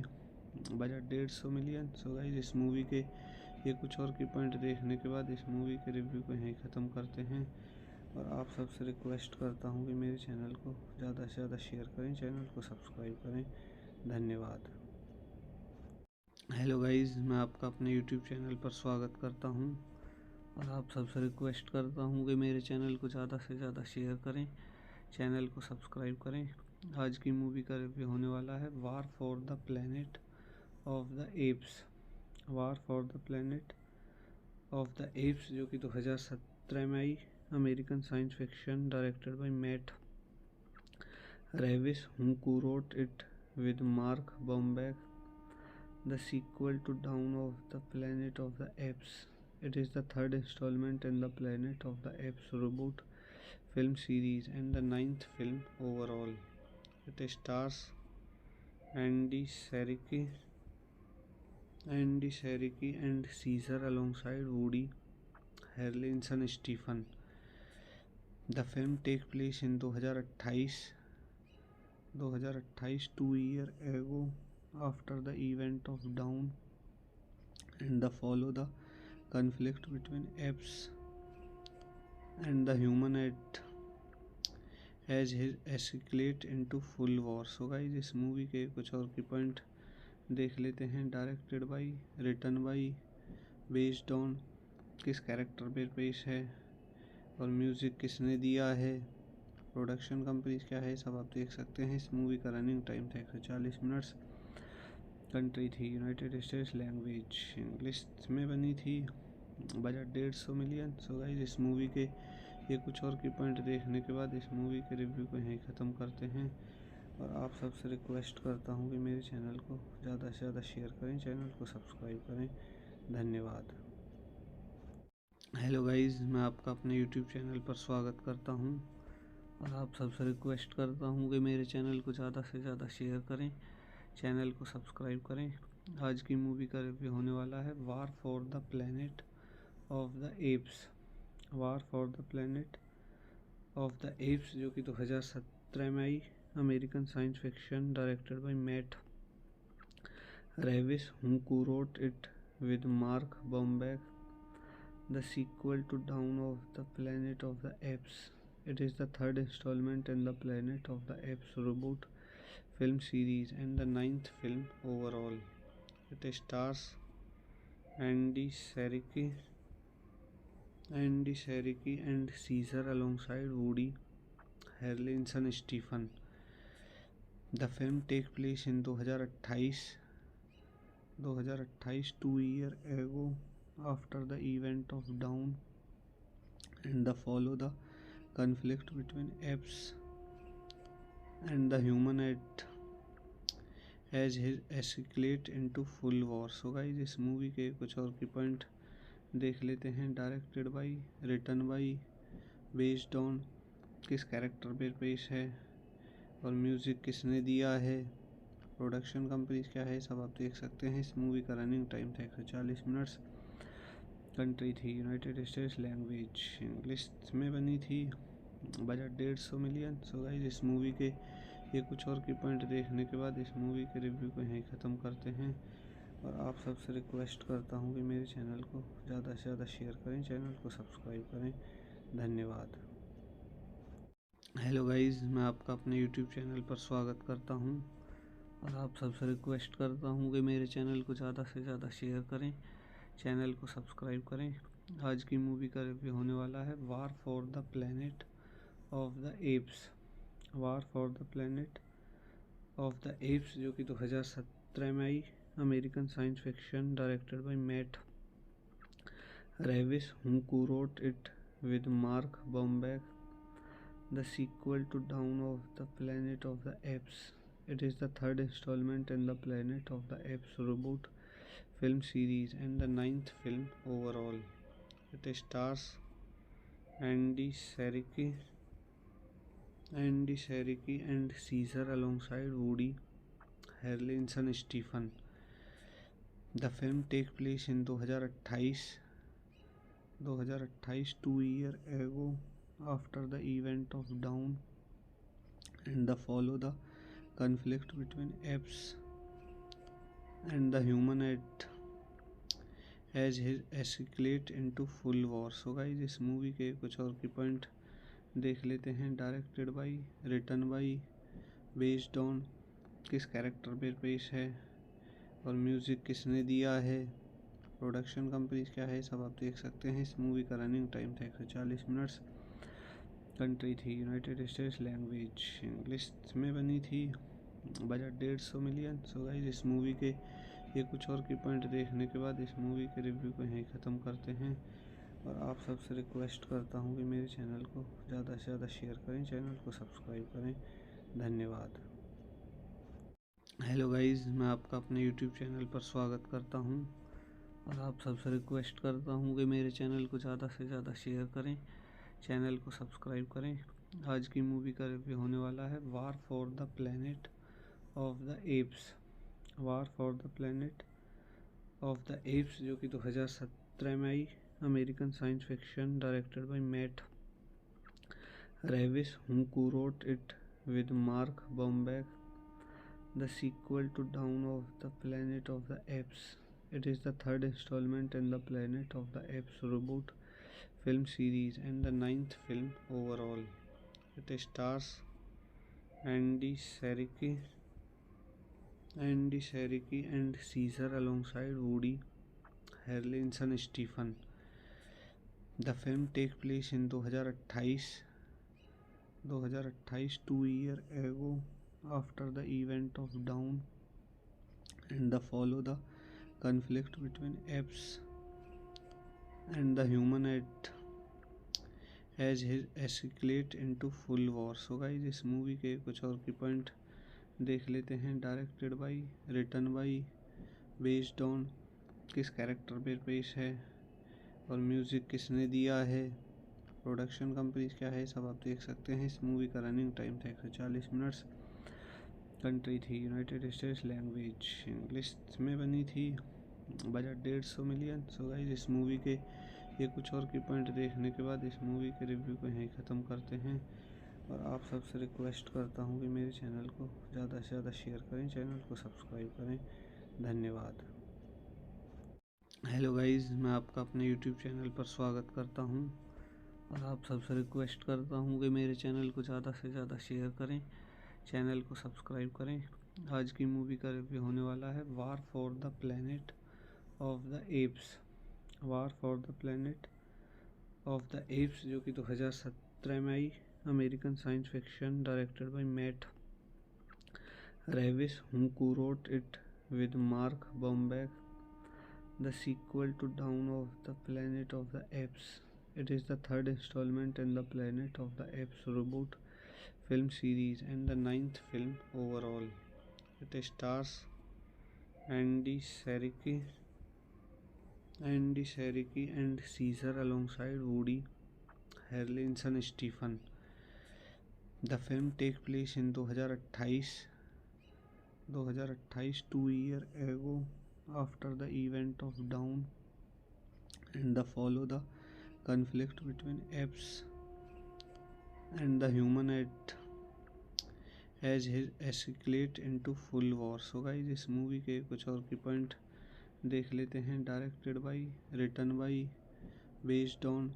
बजट 150 मिलियन। सो गाइस, इस मूवी के ये कुछ और की पॉइंट देखने के बाद इस मूवी के रिव्यू को यहीं ख़त्म करते हैं। और आप सबसे रिक्वेस्ट करता हूँ कि मेरे चैनल को ज़्यादा से ज़्यादा शेयर करें, चैनल को सब्सक्राइब करें। धन्यवाद। हेलो गाइस, मैं आपका अपने यूट्यूब चैनल पर स्वागत करता हूँ और आप सबसे रिक्वेस्ट करता हूँ कि मेरे चैनल को ज़्यादा से ज़्यादा शेयर करें, चैनल को सब्सक्राइब करें। आज की मूवी का रिव्यू होने वाला है war for the planet of the apes. War for the planet of the apes, जो कि 2017 में आई। American science fiction, directed by Matt Reeves, who wrote it with Mark Bomback, the sequel to Dawn of the Planet of the Apes. It is the third installment in the Planet of the Apes reboot film series and the 9th film overall. It stars Andy Serkis and Caesar alongside Woody Harrelson Stephen. The film takes place in 2028 2 year ago after the event of Dawn and the follow the conflict between apes and the human as his escalate into full war. So guys, इस movie के कुछ और की point देख लेते हैं। Directed by, written by, based on किस character पे पेश है और म्यूज़िक किसने दिया है, प्रोडक्शन कंपनी क्या है, सब आप देख सकते हैं। इस मूवी का रनिंग टाइम था 140 मिनट्स। कंट्री थी यूनाइटेड स्टेट्स, लैंग्वेज इंग्लिश में बनी थी, बजट 150 मिलियन। सो गाइस, इस मूवी के ये कुछ और की पॉइंट देखने के बाद इस मूवी के रिव्यू को यहीं ख़त्म करते हैं। और आप सबसे रिक्वेस्ट करता हूँ कि मेरे चैनल को ज़्यादा से ज़्यादा शेयर करें, चैनल को सब्सक्राइब करें। धन्यवाद। हेलो गाइस, मैं आपका अपने यूट्यूब चैनल पर स्वागत करता हूँ और आप सबसे रिक्वेस्ट करता हूँ कि मेरे चैनल को ज़्यादा से ज़्यादा शेयर करें, चैनल को सब्सक्राइब करें। आज की मूवी का रिव्यू होने वाला है war for the planet of the apes. War for the planet of the apes, जो कि 2017 में आई। American science fiction, directed by Matt Ravis, who co-wrote it with Mark Bombeck, the sequel to Dawn of the Planet of the Apes. It is the third installment in the Planet of the Apes reboot film series and the ninth film overall. It stars Andy Serkis and Caesar alongside Woody Harrelson Stephen. The film takes place in 2028, 2 years ago, after the event of Dawn, and follow the conflict between apes and the human as his escalate into full war. So guys, इस movie के कुछ और की point देख लेते हैं। Directed by, written by, based on किस character पे पेश है और म्यूज़िक किसने दिया है, प्रोडक्शन कंपनी क्या है, सब आप देख सकते हैं। इस मूवी का रनिंग टाइम था 140 मिनट्स। कंट्री थी यूनाइटेड स्टेट्स, लैंग्वेज इंग्लिश में बनी थी, बजट 150 मिलियन। सो गाइस, इस मूवी के ये कुछ और की पॉइंट देखने के बाद इस मूवी के रिव्यू को यहीं ख़त्म करते हैं और आप सबसे रिक्वेस्ट करता हूँ कि मेरे चैनल को ज़्यादा से ज़्यादा शेयर करें, चैनल को सब्सक्राइब करें। धन्यवाद। हेलो गाइस, मैं आपका अपने यूट्यूब चैनल पर स्वागत करता हूं और आप सबसे रिक्वेस्ट करता हूं कि मेरे चैनल को ज़्यादा से ज़्यादा शेयर करें, चैनल को सब्सक्राइब करें। आज की मूवी का रिव्यू होने वाला है war for the planet of the apes. War for the planet of the apes, जो कि 2017 में आई। American science fiction, directed by Matt Reeves, who co-wrote it with Mark Bombeck, the sequel to Dawn of the Planet of the Apes. It is the third installment in the Planet of the Apes reboot film series and the ninth film overall. It stars Andy Serkis and Caesar alongside Woody Harrelson Stephen. The film takes place in 2028, 2 years ago, after the event of Dawn, and follow the conflict between apes and the human as his escalate into full war. So guys, इस movie के कुछ और की point देख लेते हैं। Directed by, written by, based on किस character पे पेश है और म्यूज़िक किसने दिया है, प्रोडक्शन कंपनी क्या है, सब आप देख सकते हैं। इस मूवी का रनिंग टाइम था 140 मिनट्स। कंट्री थी यूनाइटेड स्टेट्स, लैंग्वेज इंग्लिश में बनी थी, बजट 150 मिलियन। सो गाइस, इस मूवी के ये कुछ और की पॉइंट देखने के बाद इस मूवी के रिव्यू को यहीं ख़त्म करते हैं और आप सबसे रिक्वेस्ट करता हूँ कि मेरे चैनल को ज़्यादा से ज़्यादा शेयर करें, चैनल को सब्सक्राइब करें। धन्यवाद। हेलो गाइस, मैं आपका अपने यूट्यूब चैनल पर स्वागत करता हूं और आप सबसे रिक्वेस्ट करता हूं कि मेरे चैनल को ज़्यादा से ज़्यादा शेयर करें, चैनल को सब्सक्राइब करें। आज की मूवी का रिव्यू होने वाला है war for the planet of the apes. War for the planet of the apes, जो कि 2017 में आई। American science fiction, directed by Matt Reeves, who co-wrote it with Mark Bombeck, the sequel to Dawn of the Planet of the Apes. It is the third installment in the Planet of the Apes reboot film series and the ninth film overall. It stars Andy Serkis and Caesar alongside Woody Harrelson Stephen. The film takes place in 2028, 2 years ago, after the event of Dawn, and follow the conflict between apes and the human as his escalate into full war. So guys, इस movie के कुछ और की point देख लेते हैं। Directed by, written by, based on किस character पे पेश है और म्यूज़िक किसने दिया है, प्रोडक्शन कंपनी क्या है, सब आप देख सकते हैं। इस मूवी का रनिंग टाइम था 140 मिनट्स। कंट्री थी यूनाइटेड स्टेट्स, लैंग्वेज इंग्लिश में बनी थी, बजट 150 मिलियन। सो गाइस, इस मूवी के ये कुछ और की पॉइंट देखने के बाद इस मूवी के रिव्यू को यहीं ख़त्म करते हैं और आप सबसे रिक्वेस्ट करता हूँ कि मेरे चैनल को ज़्यादा से ज़्यादा शेयर करें, चैनल को सब्सक्राइब करें। धन्यवाद। हेलो गाइस, मैं आपका अपने यूट्यूब चैनल पर स्वागत करता हूं और आप सबसे रिक्वेस्ट करता हूं कि मेरे चैनल को ज़्यादा से ज़्यादा शेयर करें, चैनल को सब्सक्राइब करें। आज की मूवी का रिव्यू होने वाला है war for the planet of the apes. War for the planet of the apes, जो कि 2017 में आई। American science fiction directed by Matt Reeves, who co-wrote it with Mark Bomback, the sequel to Dawn of the Planet of the Apes. It is the third installment in the Planet of the Apes reboot film series and the ninth film overall. It stars Andy Serkis and Caesar alongside Woody Harrelson Stephen. The film takes place in 2028, 2 years ago, after the event of Dawn, and follow the conflict between apes and the human as his escalate into full war. So guys, इस movie के कुछ और की point देख लेते हैं। Directed by, written by, based on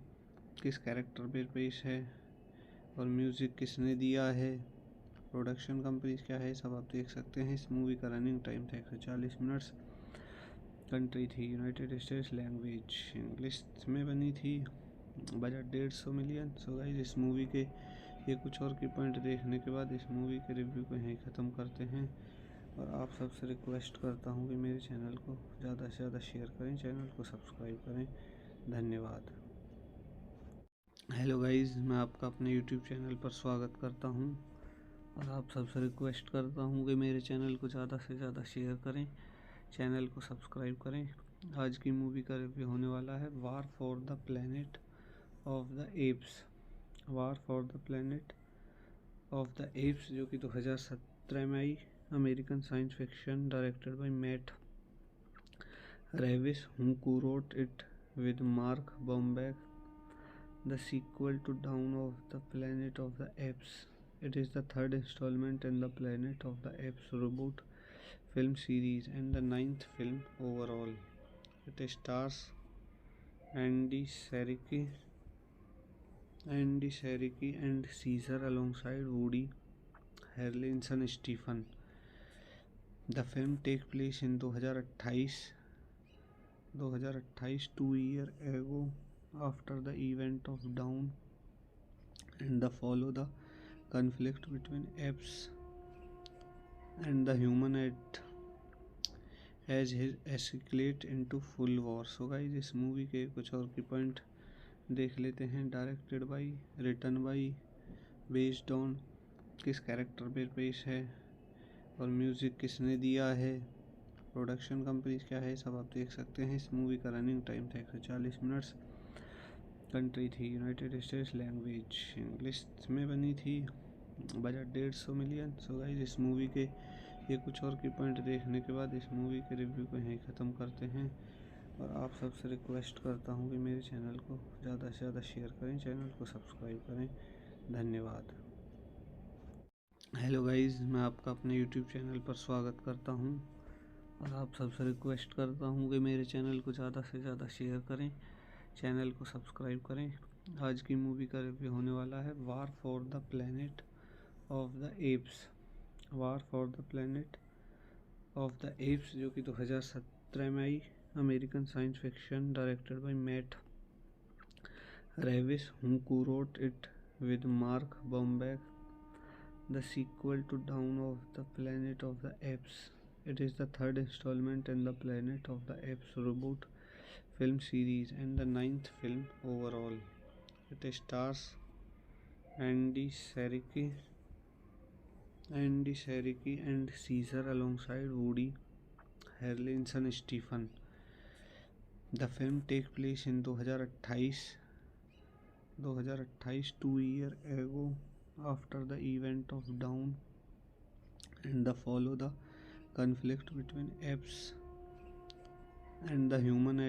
किस character पे पेश है और म्यूज़िक किसने दिया है, प्रोडक्शन कंपनी क्या है, सब आप देख सकते हैं। इस मूवी का रनिंग टाइम था 140 मिनट्स। कंट्री थी यूनाइटेड स्टेट्स, लैंग्वेज इंग्लिश में बनी थी, बजट 150 मिलियन। सो गाइस, इस मूवी के ये कुछ और की पॉइंट देखने के बाद इस मूवी के रिव्यू को यहीं ख़त्म करते हैं और आप सबसे रिक्वेस्ट करता हूँ कि मेरे चैनल को ज़्यादा से ज़्यादा शेयर करें, चैनल को सब्सक्राइब करें। धन्यवाद। हेलो गाइस, मैं आपका अपने यूट्यूब चैनल पर स्वागत करता हूँ और आप सबसे रिक्वेस्ट करता हूँ कि मेरे चैनल को ज़्यादा से ज़्यादा शेयर करें, चैनल को सब्सक्राइब करें। आज की मूवी का रिव्यू होने वाला है war for the planet of the apes. War for the planet of the apes, जो कि 2017 में आई। American science fiction directed by Matt Reeves, who co-wrote it with Mark Bomback, the sequel to Dawn of the Planet of the Apes. It is the third installment in the Planet of the Apes reboot film series and the ninth film overall. It stars Andy Serkis and Caesar alongside Woody Harrelson Stephen. The film takes place in 2028, 2 years ago, after the event of Dawn, and follow the conflict between apes and the human as his escalate into full war. So guys, इस movie के कुछ और की point देख लेते हैं। Directed by, written by, based on किस character पे पेश है और म्यूज़िक किसने दिया है, प्रोडक्शन कंपनी क्या है, सब आप देख सकते हैं। इस मूवी का रनिंग टाइम था 140 मिनट्स। कंट्री थी यूनाइटेड स्टेट्स, लैंग्वेज इंग्लिश में बनी थी, बजट 150 मिलियन। सो गाइस, इस मूवी के ये कुछ और की पॉइंट देखने के बाद इस मूवी के रिव्यू को यहीं ख़त्म करते हैं और आप सबसे रिक्वेस्ट करता हूँ कि मेरे चैनल को ज़्यादा से ज़्यादा शेयर करें, चैनल को सब्सक्राइब करें। धन्यवाद। हेलो गाइस, मैं आपका अपने यूट्यूब चैनल पर स्वागत करता हूँ और आप सबसे रिक्वेस्ट करता हूँ कि मेरे चैनल को ज़्यादा से ज़्यादा शेयर करें, चैनल को सब्सक्राइब करें। आज की मूवी का रिव्यू होने वाला है war for the planet of the apes. War for the planet of the apes, जो कि 2017 में आई। American science fiction directed by Matt Reeves, who co-wrote it with Mark Bomback, the sequel to Dawn of the Planet of the Apes. It is the third installment in the Planet of the Apes reboot film series and the ninth film overall. It stars Andy Serkis and Caesar alongside Woody Harrelson Stephen. The film takes place in 2028, 2 years ago, after the event of Dawn, and follow the conflict between apes and the human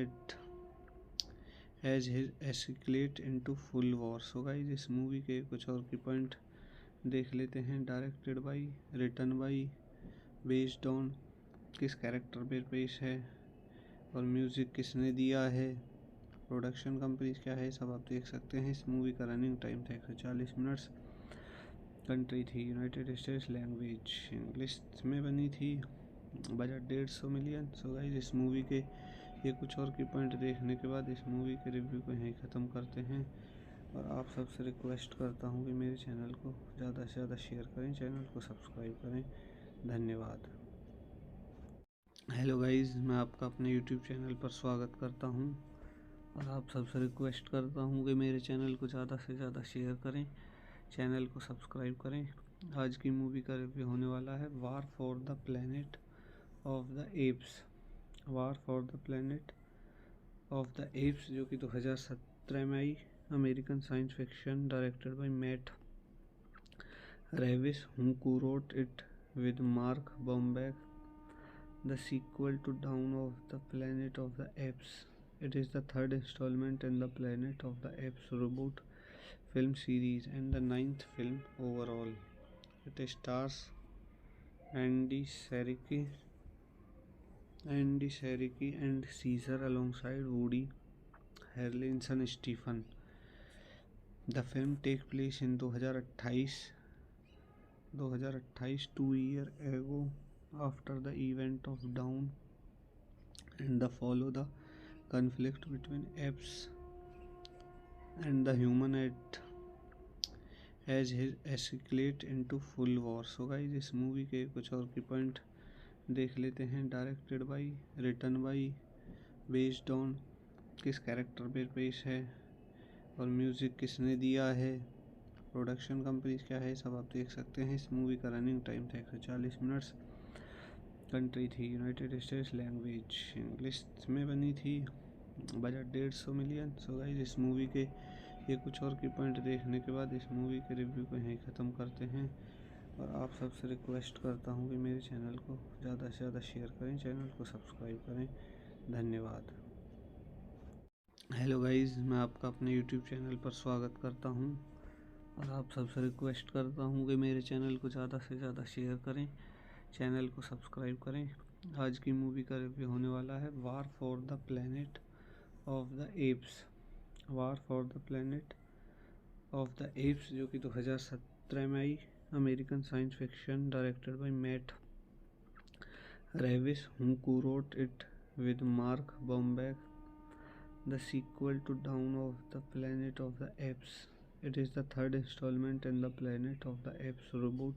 as his escalate into full war. So guys, इस movie के कुछ और की point देख लेते हैं। Directed by, written by, based on किस character पे पेश है और म्यूज़िक किसने दिया है, प्रोडक्शन कंपनी क्या है, सब आप देख सकते हैं। इस मूवी का रनिंग टाइम था 140 मिनट्स। कंट्री थी यूनाइटेड स्टेट्स, लैंग्वेज इंग्लिश में बनी थी, बजट 150 मिलियन। सो गाइस इस मूवी के ये कुछ और की पॉइंट देखने के बाद इस मूवी के रिव्यू को यहीं ख़त्म करते हैं। और आप सबसे रिक्वेस्ट करता हूँ कि मेरे चैनल को ज़्यादा से ज़्यादा शेयर करें, चैनल को सब्सक्राइब करें। धन्यवाद। हेलो गाइस, मैं आपका अपने यूट्यूब चैनल पर स्वागत करता हूं और आप सबसे रिक्वेस्ट करता हूं कि मेरे चैनल को ज़्यादा से ज़्यादा शेयर करें, चैनल को सब्सक्राइब करें। आज की मूवी का रिव्यू होने वाला है war for the planet of the apes. War for the planet of the apes जो कि 2017 में आई। American science fiction directed by Matt Reeves, who wrote it with Mark Bomback. The sequel to Dawn of the Planet of the Apes. It is the third installment in the Planet of the Apes reboot film series and the ninth film overall. It stars Andy Serkis and Caesar alongside Woody Harrelson Stephen. The film takes place in 2028, 2 years ago, after the event of Dawn, and follow the conflict between apes and the human as his escalate into full war. So guys इस movie के कुछ और की point देख लेते हैं। Directed by, written by, based on किस character पे पेश है और म्यूज़िक किसने दिया है, प्रोडक्शन कंपनी क्या है, सब आप देख सकते हैं। इस मूवी का रनिंग टाइम था 140 मिनट्स। कंट्री थी यूनाइटेड स्टेट्स, लैंग्वेज इंग्लिश में बनी थी, बजट 150 मिलियन। सो गाइस इस मूवी के ये कुछ और की पॉइंट देखने के बाद इस मूवी के रिव्यू को यहीं ख़त्म करते हैं। और आप सबसे रिक्वेस्ट करता हूँ कि मेरे चैनल को ज़्यादा से ज़्यादा शेयर करें, चैनल को सब्सक्राइब करें। धन्यवाद। हेलो गाइस, मैं आपका अपने यूट्यूब चैनल पर स्वागत करता हूँ और आप सबसे रिक्वेस्ट करता हूँ कि मेरे चैनल को ज़्यादा से ज़्यादा शेयर करें, चैनल को सब्सक्राइब करें। आज की मूवी का रिव्यू होने वाला है war for the planet of the apes. War for the planet of the apes जो कि 2017 में आई। American science fiction directed by Matt Reeves, who wrote it with Mark Bomback. The sequel to Dawn of the Planet of the Apes. It is the third installment in the Planet of the Apes reboot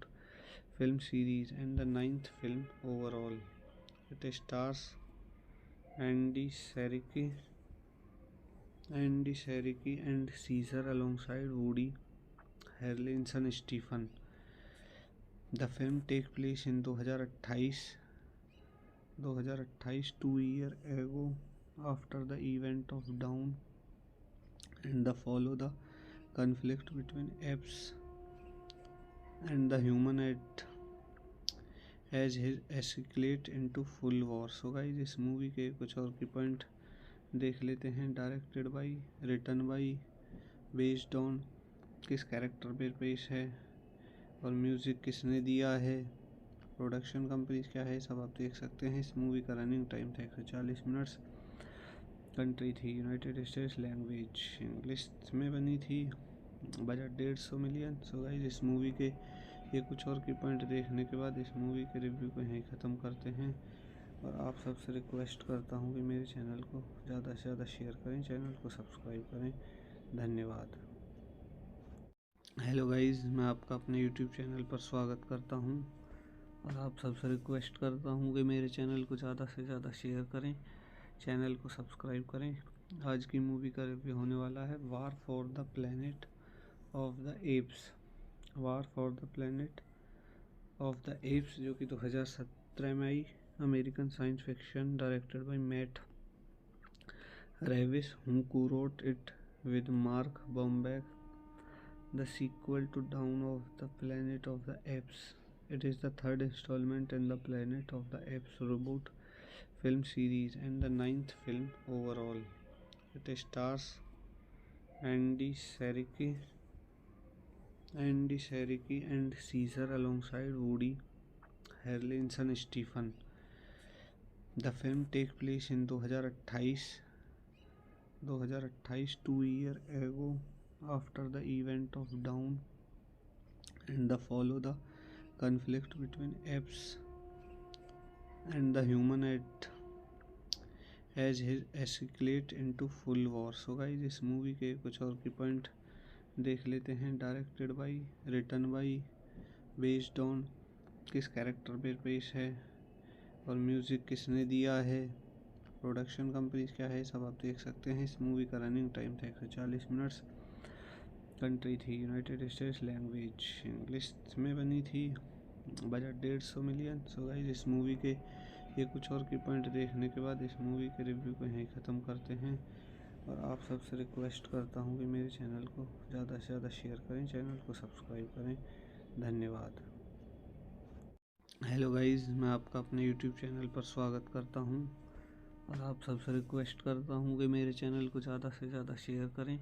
film series and the ninth film overall. It stars Andy Serkis and Caesar alongside Woody Harrelson Stephen. The film takes place in 2028, 2 years ago, after the event of Dawn, and follow the conflict between apes and the human as his escalate into full war. So guys इस movie के कुछ और की point देख लेते हैं। Directed by, written by, based on किस character पे पेश है और म्यूज़िक किसने दिया है, प्रोडक्शन कंपनी क्या है, सब आप देख सकते हैं। इस मूवी का रनिंग टाइम था 140 मिनट्स। कंट्री थी यूनाइटेड स्टेट्स, लैंग्वेज इंग्लिश में बनी थी, बजट 150 मिलियन। सो गाइस इस मूवी के ये कुछ और की पॉइंट देखने के बाद इस मूवी के रिव्यू को यहीं ख़त्म करते हैं। और आप सबसे रिक्वेस्ट करता हूँ कि मेरे चैनल को ज़्यादा से ज़्यादा शेयर करें, चैनल को सब्सक्राइब करें। धन्यवाद। हेलो गाइस, मैं आपका अपने यूट्यूब चैनल पर स्वागत करता हूँ और आप सबसे रिक्वेस्ट करता हूँ कि मेरे चैनल को ज़्यादा से ज़्यादा शेयर करें, चैनल को सब्सक्राइब करें। आज की मूवी का रिव्यू होने वाला है war for the planet of the apes. War for the planet of the apes जो कि 2017 में आई। American science fiction directed by Matt Reeves, who wrote it with Mark Bomback. The sequel to Dawn of the Planet of the Apes. It is the third installment in the Planet of the Apes reboot film series and the ninth film overall. It stars Andy Serkis and Caesar alongside Woody Harrelson Stephen. The film take place in 2028 2 year ago after the event of Dawn and the follow the conflict between apes and the human as his escalate into full war. So guys, इस movie के कुछ और की point देख लेते हैं। Directed by, written by, based on किस character पे पेश है और म्यूज़िक किसने दिया है, प्रोडक्शन कंपनी क्या है, सब आप देख सकते हैं। इस मूवी का रनिंग टाइम था 140 मिनट्स। कंट्री थी यूनाइटेड स्टेट्स, लैंग्वेज इंग्लिश में बनी थी, बजट 150 मिलियन। सो गाइस, इस मूवी के ये कुछ और की पॉइंट देखने के बाद इस मूवी के रिव्यू को यहीं ख़त्म करते हैं। और आप सबसे रिक्वेस्ट करता हूँ कि मेरे चैनल को ज़्यादा से ज़्यादा शेयर करें, चैनल को सब्सक्राइब करें। धन्यवाद। हेलो गाइस, मैं आपका अपने यूट्यूब चैनल पर स्वागत करता हूँ और आप सबसे रिक्वेस्ट करता हूँ कि मेरे चैनल को ज़्यादा से ज़्यादा शेयर करें,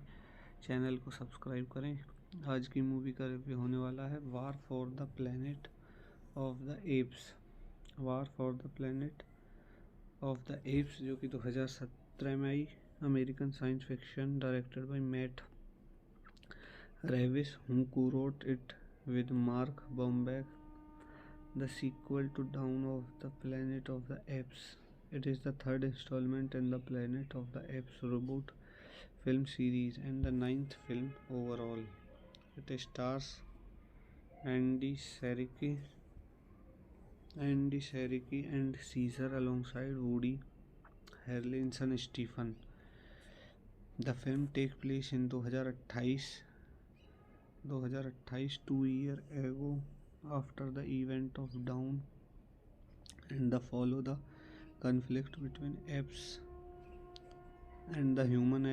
चैनल को सब्सक्राइब करें। आज की मूवी का रिव्यू होने वाला है war for the planet of the apes. War for the planet of the apes, जो कि 2017 में आई। American science fiction, directed by Matt Reeves, who wrote it with Mark Bomback. The sequel to Dawn of the Planet of the Apes. It is the third installment in the Planet of the Apes reboot film series and the 9th film overall. It stars Andy Serkis and Caesar alongside Woody Harrelson Stephen. The film takes place in 2028 2 year ago after the event of Dawn and the follow the conflict between apes and the human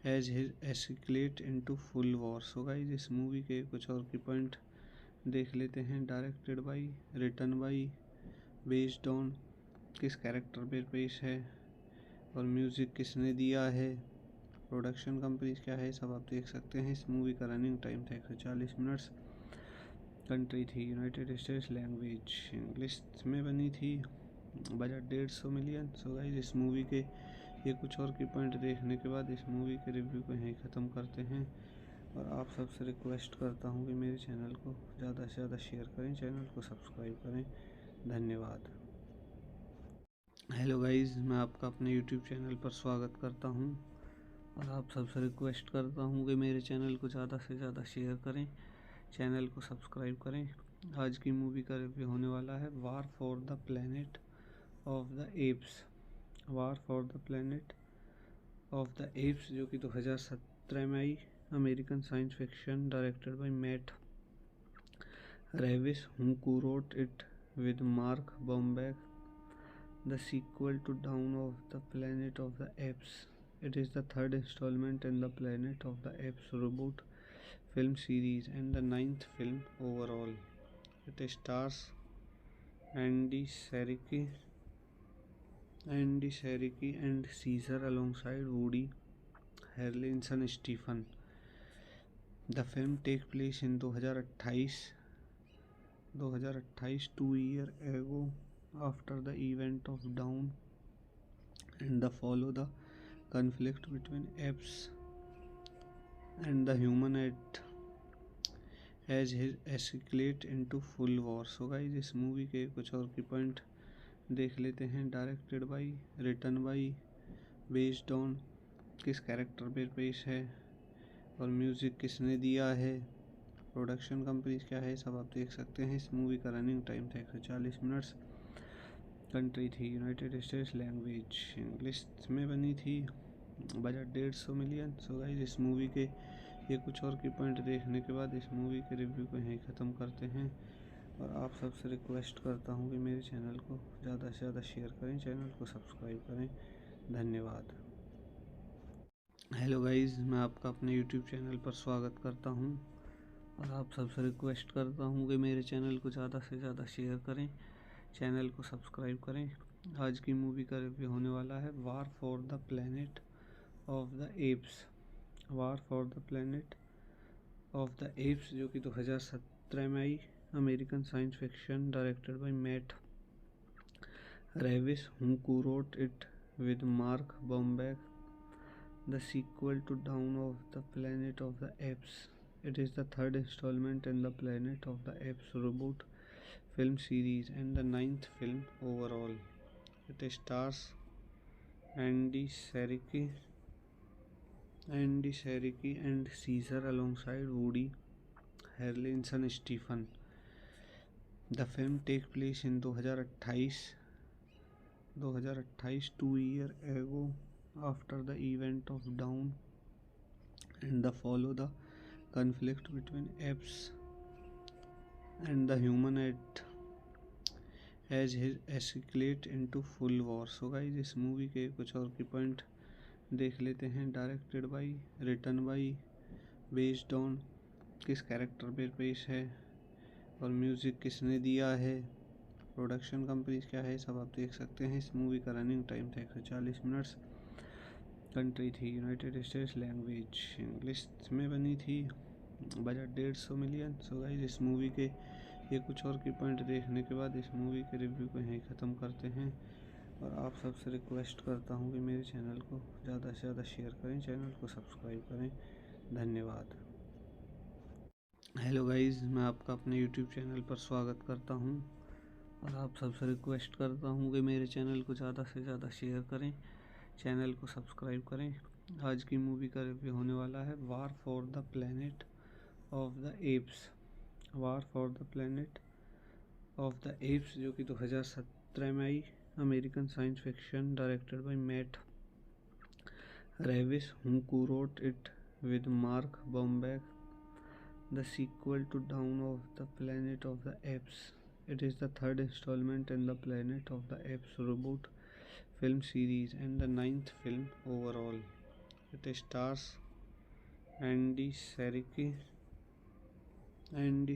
as his escalate into full war. So guys, इस movie के कुछ और की point देख लेते हैं। Directed by, written by, based on किस character पे पेश है और म्यूज़िक किसने दिया है, प्रोडक्शन कंपनी क्या है, सब आप देख सकते हैं। इस मूवी का रनिंग टाइम था 140 मिनट्स। कंट्री थी यूनाइटेड स्टेट्स, लैंग्वेज इंग्लिश में बनी थी, बजट 150 मिलियन। सो गाइस, इस मूवी के ये कुछ और की पॉइंट देखने के बाद इस मूवी के रिव्यू को यहीं ख़त्म करते हैं। और आप सबसे रिक्वेस्ट करता हूँ कि मेरे चैनल को ज़्यादा से ज़्यादा शेयर करें, चैनल को सब्सक्राइब करें। धन्यवाद। हेलो गाइस, मैं आपका अपने यूट्यूब चैनल पर स्वागत करता हूँ और आप सबसे रिक्वेस्ट करता हूँ कि मेरे चैनल को ज़्यादा से ज़्यादा शेयर करें, चैनल को सब्सक्राइब करें। आज की मूवी का रिव्यू होने वाला है war for the planet of the apes. War for the planet of the apes, जो कि 2017 में आई। American science fiction, directed by Matt Reeves, who wrote it with Mark Bomback. The sequel to Dawn of the Planet of the Apes. It is the third installment in the Planet of the Apes reboot film series and the 9th film overall. It stars Andy Serkis and Caesar alongside Woody Harrelson Stephen. The film takes place in 2028 2 year ago after the event of Dawn and the follow the conflict between apes and the human as his escalate into full war. So guys, इस movie के कुछ और की point देख लेते हैं। Directed by, written by, based on किस character पे पेश है और म्यूज़िक किसने दिया है, प्रोडक्शन कंपनी क्या है, सब आप देख सकते हैं। इस मूवी का रनिंग टाइम था 140 मिनट्स। कंट्री थी यूनाइटेड स्टेट्स, लैंग्वेज इंग्लिश में बनी थी, बजट 150 मिलियन। सो गाइस, इस मूवी के ये कुछ और की पॉइंट देखने के बाद इस मूवी के रिव्यू को यहीं ख़त्म करते हैं। और आप सबसे रिक्वेस्ट करता हूँ कि मेरे चैनल को ज़्यादा से ज़्यादा शेयर करें, चैनल को सब्सक्राइब करें। धन्यवाद। हेलो गाइस, मैं आपका अपने यूट्यूब चैनल पर स्वागत करता हूँ और आप सबसे रिक्वेस्ट करता हूँ कि मेरे चैनल को ज़्यादा से ज़्यादा शेयर करें, चैनल को सब्सक्राइब करें। आज की मूवी का रिव्यू होने वाला है war for the planet of the apes. War for the planet of the apes, जो कि 2017 में आई। American science fiction, directed by Matt Ravis, who co-wrote it with Mark Bombeck, the sequel to Dawn of the Planet of the Apes. It is the third installment in the Planet of the Apes reboot film series and the ninth film overall. It stars Andy Serkis and Caesar alongside Woody Harrelson Stephen. The film takes place in 2028, 2 years ago, after the event of Dawn, and follow the conflict between apes and the human as his escalate into full war. So guys, इस movie के कुछ और की point देख लेते हैं। Directed by, written by, based on किस character पे पेश है और म्यूज़िक किसने दिया है, प्रोडक्शन कंपनी क्या है, सब आप देख सकते हैं। इस मूवी का रनिंग टाइम था 140 मिनट्स। कंट्री थी यूनाइटेड स्टेट्स, लैंग्वेज इंग्लिश में बनी थी, बजट 150 मिलियन। सो गाइस, इस मूवी के ये कुछ और की पॉइंट देखने के बाद इस मूवी के रिव्यू को यहीं ख़त्म करते हैं और आप सबसे रिक्वेस्ट करता हूँ कि मेरे चैनल को ज़्यादा से ज़्यादा शेयर करें, चैनल को सब्सक्राइब करें। धन्यवाद। हेलो गाइस, मैं आपका अपने यूट्यूब चैनल पर स्वागत करता हूं और आप सबसे रिक्वेस्ट करता हूं कि मेरे चैनल को ज़्यादा से ज़्यादा शेयर करें, चैनल को सब्सक्राइब करें। आज की मूवी का रिव्यू होने वाला है war for the planet of the apes. War for the planet of the apes, जो कि 2017 में आई। American science fiction, directed by Matt Reeves, who co-wrote it with Mark Bombeck, the sequel to Dawn of the Planet of the Apes. It is the third installment in the Planet of the Apes reboot film series and the ninth film overall. It stars Andy Serkis and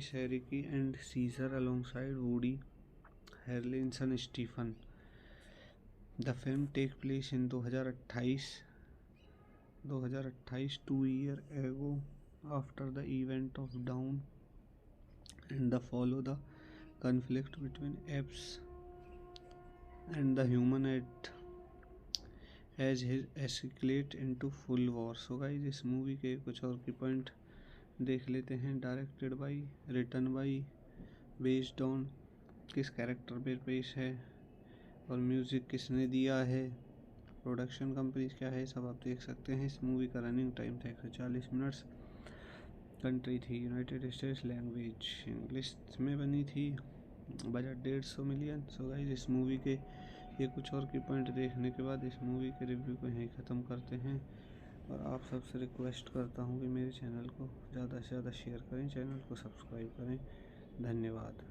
Caesar alongside Woody Harrelson Stephen. The film takes place in 2028, 2 years ago, after the event of Dawn, and follow the conflict between apes and the human as his escalate into full war. So guys, इस movie के कुछ और की point देख लेते हैं। Directed by, written by, based on किस character पे पेश है और म्यूज़िक किसने दिया है, प्रोडक्शन कंपनी क्या है, सब आप देख सकते हैं। इस मूवी का रनिंग टाइम था 140 मिनट्स। कंट्री थी यूनाइटेड स्टेट्स, लैंग्वेज इंग्लिश में बनी थी, बजट 150 मिलियन। सो गाइस, इस मूवी के ये कुछ और की पॉइंट देखने के बाद इस मूवी के रिव्यू को यहीं ख़त्म करते हैं और आप सबसे रिक्वेस्ट करता हूँ कि मेरे चैनल को ज़्यादा से ज़्यादा शेयर करें, चैनल को सब्सक्राइब करें। धन्यवाद।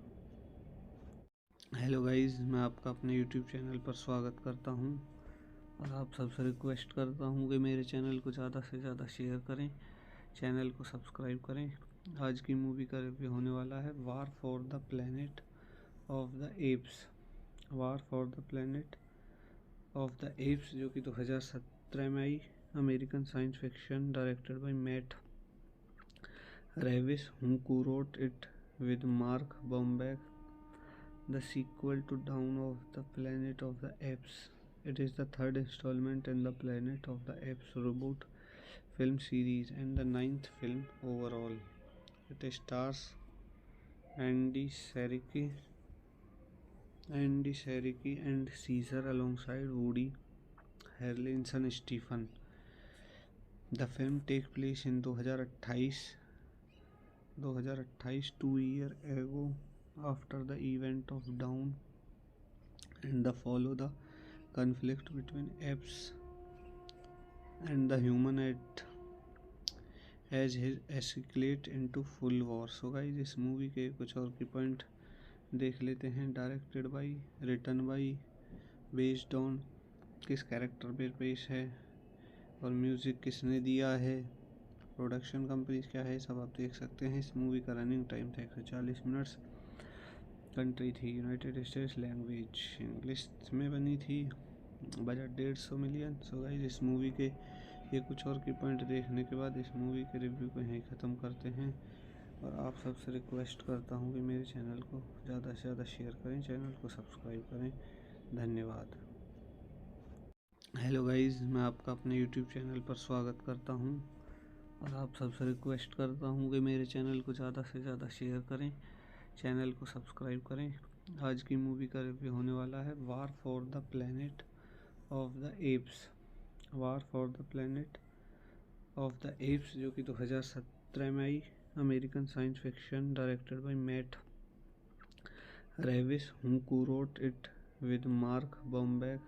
हेलो गाइस, मैं आपका अपने यूट्यूब चैनल पर स्वागत करता हूं और आप सबसे रिक्वेस्ट करता हूं कि मेरे चैनल को ज़्यादा से ज़्यादा शेयर करें, चैनल को सब्सक्राइब करें। आज की मूवी का रिव्यू होने वाला है war for the planet of the apes. War for the planet of the apes, जो कि 2017 में आई। American science fiction, directed by Matt Reeves, who co-wrote it with Mark Bombeck, the sequel to Dawn of the Planet of the Apes. It is the third installment in the Planet of the Apes reboot film series and the ninth film overall. It stars Andy Serkis and Caesar alongside Woody Harrelson Stephen. The film takes place in 2028, 2 years ago, after the event of Dawn, and follow the conflict between apes and the human as his escalate into full war. So guys, इस movie के कुछ और की point देख लेते हैं। Directed by, written by, based on किस character पे पेश है और म्यूज़िक किसने दिया है, प्रोडक्शन कंपनी क्या है, सब आप देख सकते हैं। इस मूवी का रनिंग टाइम था 140 मिनट्स। कंट्री थी यूनाइटेड स्टेट्स, लैंग्वेज इंग्लिश में बनी थी, बजट 150 मिलियन। सो गाइस, इस मूवी के ये कुछ और की पॉइंट देखने के बाद इस मूवी के रिव्यू को यहीं ख़त्म करते हैं और आप सबसे रिक्वेस्ट करता हूँ कि मेरे चैनल को ज़्यादा से ज़्यादा शेयर करें, चैनल को सब्सक्राइब करें। धन्यवाद। हेलो गाइस, मैं आपका अपने यूट्यूब चैनल पर स्वागत करता हूं और आप सबसे रिक्वेस्ट करता हूं कि मेरे चैनल को ज़्यादा से ज़्यादा शेयर करें, चैनल को सब्सक्राइब करें। आज की मूवी का रिव्यू होने वाला है war for the planet of the apes. War for the planet of the apes, जो कि 2017 में आई। American science fiction directed by Matt Reeves, who co-wrote it with Mark Bombeck,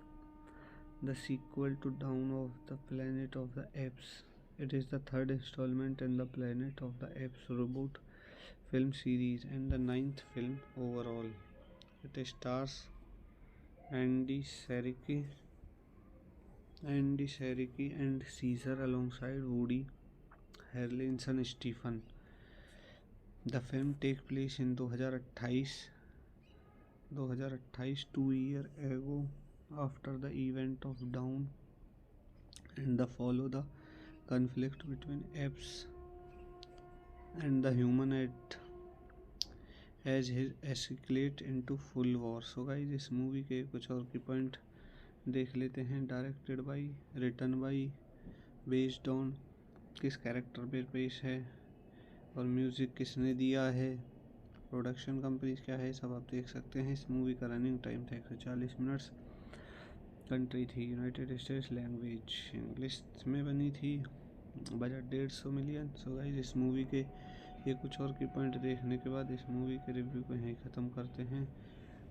the sequel to Dawn of the Planet of the Apes. It is the third installment in the Planet of the Apes reboot film series and the ninth film overall. It stars Andy Serkis and Caesar alongside Woody Harrelson Stephen. The film takes place in 2028, 2 years ago, after the event of Dawn, and follow the conflict between apes and the human as his escalate into full war. So guys, इस movie के कुछ और की point देख लेते हैं। Directed by, written by, based on किस character पे पेश है और म्यूज़िक किसने दिया है, प्रोडक्शन कंपनी क्या है, सब आप देख सकते हैं। इस मूवी का रनिंग टाइम था 140 मिनट्स। कंट्री थी यूनाइटेड स्टेट्स, लैंग्वेज इंग्लिश में बनी थी। Budget 150 million. सो गाइस, इस मूवी के ये कुछ और की पॉइंट देखने के बाद इस मूवी के रिव्यू को यहीं ख़त्म करते हैं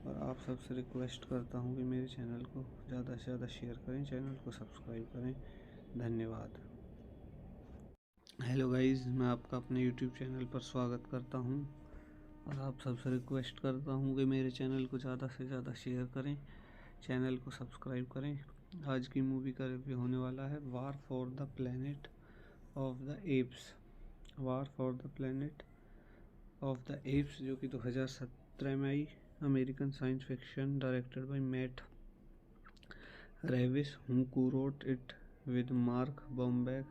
और आप सबसे रिक्वेस्ट करता हूँ कि मेरे चैनल को ज़्यादा से ज़्यादा शेयर करें, चैनल को सब्सक्राइब करें। धन्यवाद। हेलो गाइस, मैं आपका अपने यूट्यूब चैनल पर स्वागत करता हूँ और आप सबसे रिक्वेस्ट करता हूँ कि मेरे चैनल को ज़्यादा से ज़्यादा शेयर करें, चैनल को सब्सक्राइब करें। आज की मूवी का रिव्यू होने वाला है war for the planet of the apes. War for the planet of the apes, जो कि 2017 में आई। American science fiction directed by Matt Reeves, who co-wrote it with Mark Bombeck,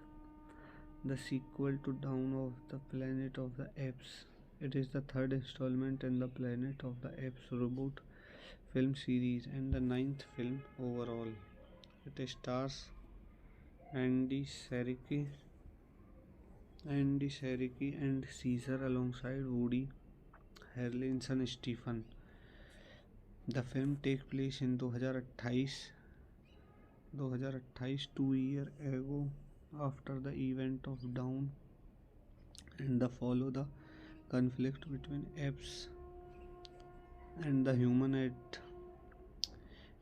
the sequel to Dawn of the Planet of the Apes. It is the third installment in the Planet of the Apes reboot film series and the ninth film overall. It stars Andy Serkis and Caesar alongside Woody Harrelson Stephen. The film takes place in 2028, 2 years ago, after the event of Dawn, and follow the conflict between apes and the human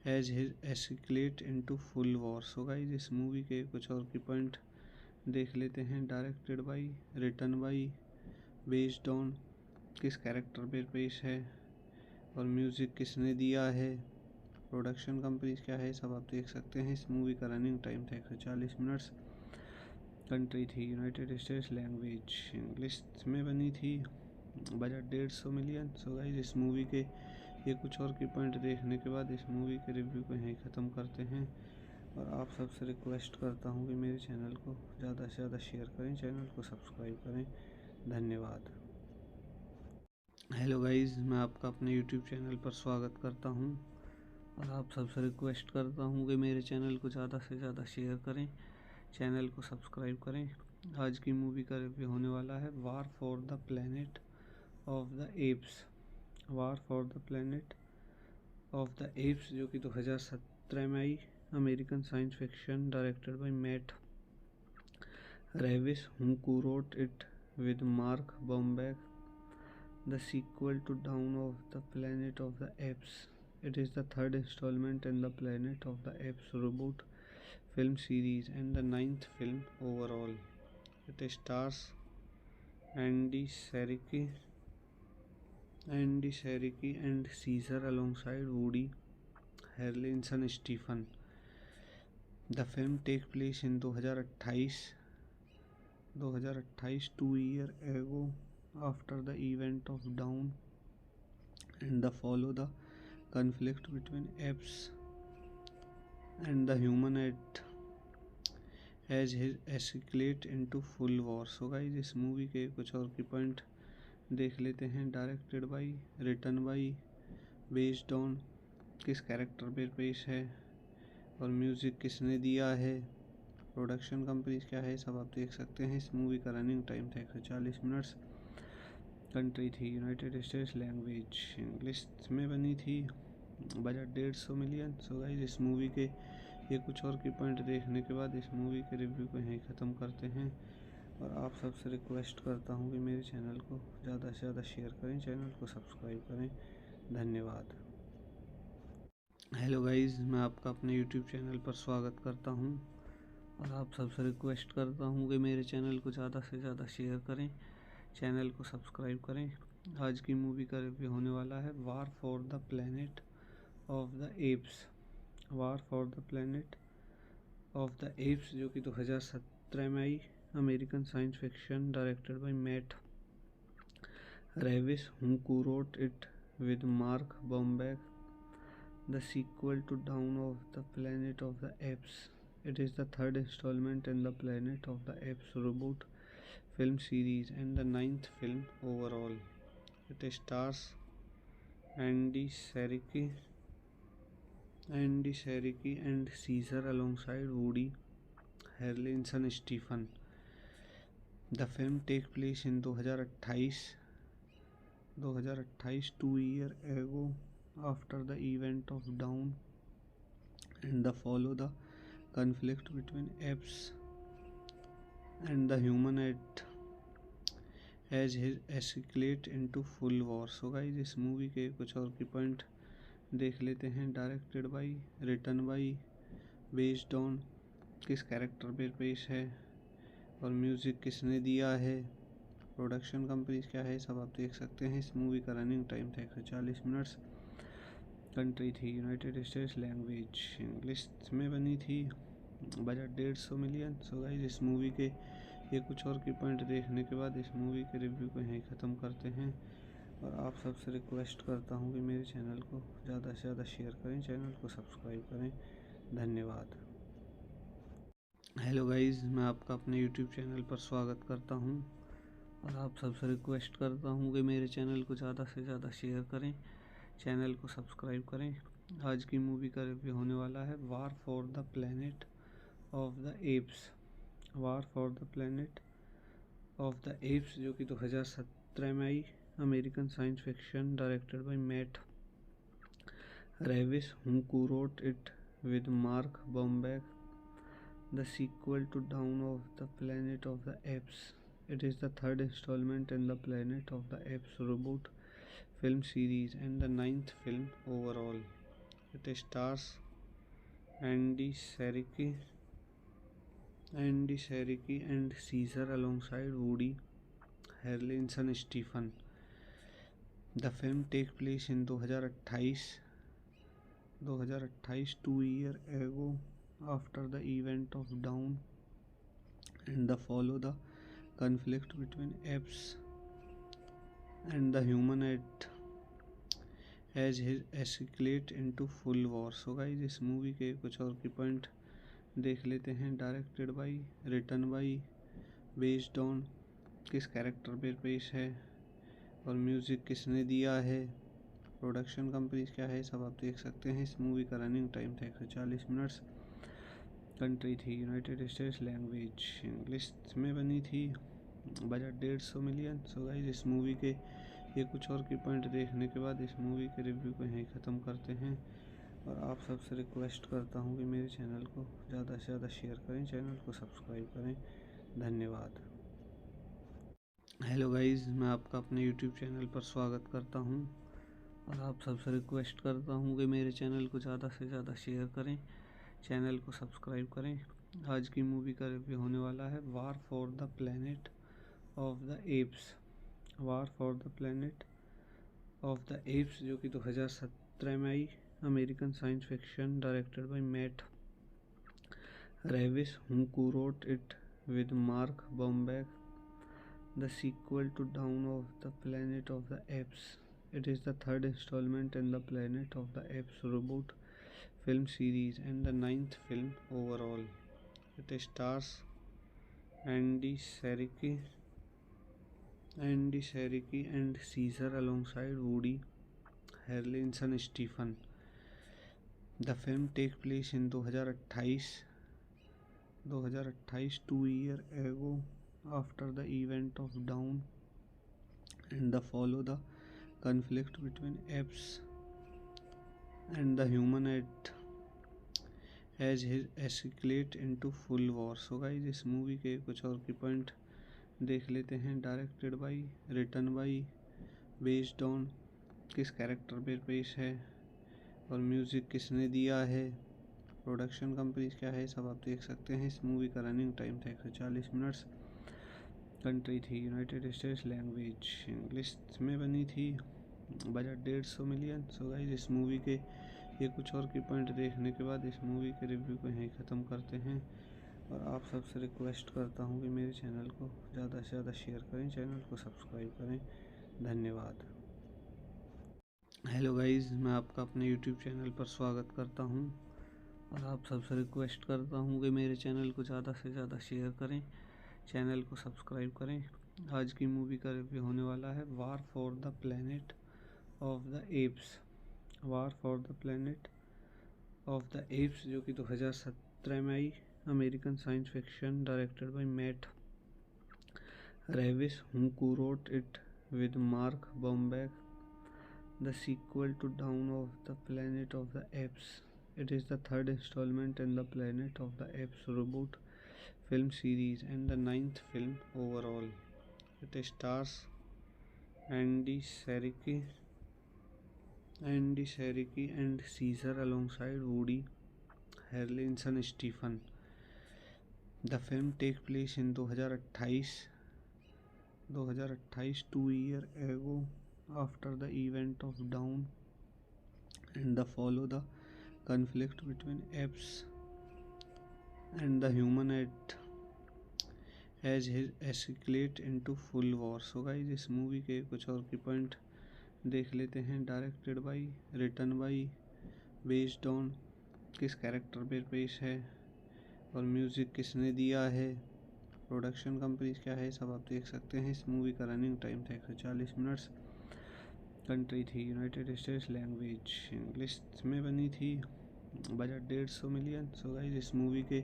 as his escalate into full war. So guys, इस movie के कुछ और की point देख लेते हैं। Directed by, written by, based on किस character पे पेश है और म्यूज़िक किसने दिया है, प्रोडक्शन कंपनी क्या है, सब आप देख सकते हैं। इस मूवी का रनिंग टाइम था 140 मिनट्स। कंट्री थी यूनाइटेड स्टेट्स, लैंग्वेज इंग्लिश में बनी थी। Budget 150 million. सो गाइस, इस मूवी के ये कुछ और की पॉइंट देखने के बाद इस मूवी के रिव्यू को यहीं ख़त्म करते हैं और आप सबसे रिक्वेस्ट करता हूँ कि मेरे चैनल को ज़्यादा से ज़्यादा शेयर करें, चैनल को सब्सक्राइब करें। धन्यवाद। हेलो गाइस, मैं आपका अपने यूट्यूब चैनल पर स्वागत करता हूँ और आप सबसे रिक्वेस्ट करता हूँ कि मेरे चैनल को ज़्यादा से ज़्यादा शेयर करें, चैनल को सब्सक्राइब करें। आज की मूवी का रिव्यू होने वाला है war for the planet of the apes. War for the planet of the apes, जो कि 2017 में आई। American science fiction directed by Matt Reeves, who co-wrote it with Mark Bombeck, the sequel to Dawn of the Planet of the Apes. It is the third installment in the Planet of the Apes reboot film series and the ninth film overall. It stars Andy Serkis and Caesar alongside Woody Harrelson Stephen. The film takes place in 2028, 2 years ago, after the event of Dawn, and follow the conflict between apes and the human as his escalate into full war. So guys, इस movie के कुछ और की point देख लेते हैं। Directed by, written by, based on किस character पे पेश है और म्यूज़िक किसने दिया है, प्रोडक्शन कंपनी क्या है, सब आप देख सकते हैं। इस मूवी का रनिंग टाइम था 140 मिनट्स। कंट्री थी यूनाइटेड स्टेट्स, लैंग्वेज इंग्लिश में बनी थी, बजट 150 मिलियन। सो गाइस इस मूवी के ये कुछ और की पॉइंट देखने के बाद इस मूवी के रिव्यू को यहीं ख़त्म करते हैं। और आप सबसे रिक्वेस्ट करता हूँ कि मेरे चैनल को ज़्यादा से ज़्यादा शेयर करें, चैनल को सब्सक्राइब करें। धन्यवाद। हेलो गाइस, मैं आपका अपने यूट्यूब चैनल पर स्वागत करता हूं और आप सबसे रिक्वेस्ट करता हूं कि मेरे चैनल को ज़्यादा से ज़्यादा शेयर करें, चैनल को सब्सक्राइब करें। आज की मूवी का रिव्यू होने वाला है war for the planet of the apes. War for the planet of the apes जो कि 2017 में आई। American science fiction directed by Matt Reeves, who wrote it with Mark Bombeck, the sequel to Dawn of the Planet of the Apes. It is the third installment in the Planet of the Apes reboot film series and the ninth film overall. It stars Andy Serkis and Caesar alongside Woody Harrelson Stephen. The film takes place in 2028, 2 years ago, after the event of Dawn, and follow the conflict between apes and the human as his escalate into full war. So guys इस movie के कुछ और की point देख लेते हैं। Directed by, written by, based on किस character पे पेश है और म्यूज़िक किसने दिया है, प्रोडक्शन कंपनी क्या है, सब आप देख सकते हैं। इस मूवी का रनिंग टाइम था 140 मिनट्स। कंट्री थी यूनाइटेड स्टेट्स, लैंग्वेज इंग्लिश में बनी थी, बजट 150 मिलियन। सो गाइस इस मूवी के ये कुछ और की पॉइंट देखने के बाद इस मूवी के रिव्यू को यहीं ख़त्म करते हैं। और आप सबसे रिक्वेस्ट करता हूँ कि मेरे चैनल को ज़्यादा से ज़्यादा शेयर करें, चैनल को सब्सक्राइब करें। धन्यवाद। हेलो गाइस, मैं आपका अपने यूट्यूब चैनल पर स्वागत करता हूँ और आप सबसे रिक्वेस्ट करता हूँ कि मेरे चैनल को ज़्यादा से ज़्यादा शेयर करें, चैनल को सब्सक्राइब करें। आज की मूवी का रिव्यू होने वाला है war for the planet of the apes. War for the planet of the apes जो कि 2017 में आई। American science fiction directed by Matt Reeves, who wrote it with Mark Bombeck, the sequel to Dawn of the Planet of the Apes. It is the third installment in the Planet of the Apes reboot film series and the ninth film overall. It stars Andy Serkis and Caesar alongside Woody Harrelson Stephen. The film takes place in 2028, 2 years ago, after the event of Dawn, and follow the conflict between apes and the human as his escalate into full war. So guys इस movie के कुछ और की point देख लेते हैं। Directed by, written by, based on किस character पे पेश है और म्यूज़िक किसने दिया है, प्रोडक्शन कंपनी क्या है, सब आप देख सकते हैं। इस मूवी का रनिंग टाइम था 140 मिनट्स। कंट्री थी यूनाइटेड स्टेट्स, लैंग्वेज इंग्लिश में बनी थी, बजट 150 मिलियन। सो गाइस इस मूवी के ये कुछ और की पॉइंट देखने के बाद इस मूवी के रिव्यू को यहीं ख़त्म करते हैं। और आप सबसे रिक्वेस्ट करता हूँ कि मेरे चैनल को ज़्यादा से ज़्यादा शेयर करें, चैनल को सब्सक्राइब करें। धन्यवाद। हेलो गाइस, मैं आपका अपने यूट्यूब चैनल पर स्वागत करता हूँ और आप सबसे रिक्वेस्ट करता हूँ कि मेरे चैनल को ज़्यादा से ज़्यादा शेयर करें, चैनल को सब्सक्राइब करें। आज की मूवी का रिव्यू होने वाला है war for the planet of the apes. War for the planet of the apes जो कि 2017 में आई। American science fiction directed by Matt Reeves, who wrote it with Mark Bombeck, the sequel to Dawn of the Planet of the Apes. It is the third installment in the Planet of the Apes reboot film series and the ninth film overall. It stars Andy Serkis and Caesar alongside Woody Harrelson Stephen. The film take place in 2028, 2 year ago after the event of Dawn and the follow the conflict between apes and the human as his escalate into full war. So guys, इस movie के कुछ और की point देख लेते हैं। Directed by, written by, based on किस character पे पेश है और म्यूज़िक किसने दिया है, प्रोडक्शन कंपनी क्या है, सब आप देख सकते हैं। इस मूवी का रनिंग टाइम था 140 मिनट्स। कंट्री थी यूनाइटेड स्टेट्स, लैंग्वेज इंग्लिश में बनी थी, बजट 150 मिलियन। सो गाइस, इस मूवी के ये कुछ और की पॉइंट देखने के बाद इस मूवी के रिव्यू को यहीं ख़त्म करते हैं। और आप सबसे रिक्वेस्ट करता हूँ कि मेरे चैनल को ज़्यादा से ज़्यादा शेयर करें, चैनल को सब्सक्राइब करें। धन्यवाद। हेलो गाइस, मैं आपका अपने यूट्यूब चैनल पर स्वागत करता हूं और आप सबसे रिक्वेस्ट करता हूं कि मेरे चैनल को ज़्यादा से ज़्यादा शेयर करें, चैनल को सब्सक्राइब करें। आज की मूवी का रिव्यू होने वाला है war for the planet of the apes. War for the planet of the apes, जो कि 2017 में आई। American science fiction, directed by Matt Reeves, who wrote it with Mark Bombeck, the sequel to Dawn of the Planet of the Apes. It is the third installment in the Planet of the Apes reboot film series and the ninth film overall. It stars Andy Serkis and Caesar alongside Woody Harrelson Stephen. The film takes place in 2028, 2 year ago after the event of Dawn and the follow the conflict between apes and the human as his escalate into full war. So guys, इस movie के कुछ और की point देख लेते हैं। Directed by, written by, based on किस character पे पेश है और म्यूज़िक किसने दिया है, प्रोडक्शन कंपनी क्या है, सब आप देख सकते हैं। इस मूवी का रनिंग टाइम था 140 मिनट्स। कंट्री थी यूनाइटेड स्टेट्स, लैंग्वेज इंग्लिश में बनी थी, बजट 150 मिलियन। सो गाइस, इस मूवी के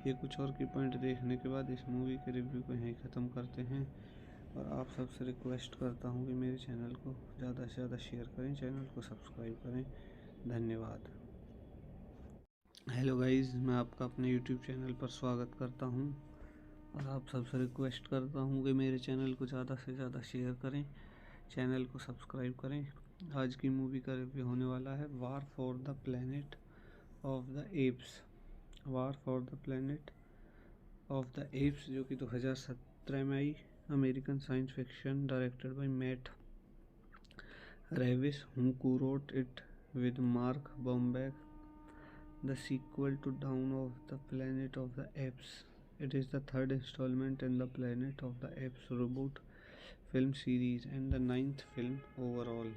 ये कुछ और की पॉइंट देखने के बाद इस मूवी के रिव्यू को यहीं ख़त्म करते हैं। और आप सबसे रिक्वेस्ट करता हूँ कि मेरे चैनल को ज़्यादा से ज़्यादा शेयर करें, चैनल को सब्सक्राइब करें। धन्यवाद। हेलो गाइस, मैं आपका अपने यूट्यूब चैनल पर स्वागत करता हूँ और आप सबसे रिक्वेस्ट करता हूँ कि मेरे चैनल को ज़्यादा से ज़्यादा शेयर करें, चैनल को सब्सक्राइब करें। आज की मूवी का रिव्यू होने वाला है war for the planet of the apes. War for the planet of the apes, जो कि 2017 में आई। American science fiction, directed by Matt Reeves, who wrote it with Mark Bombeck, the sequel to Dawn of the Planet of the Apes. It is the third installment in the Planet of the Apes reboot film series and the ninth film overall.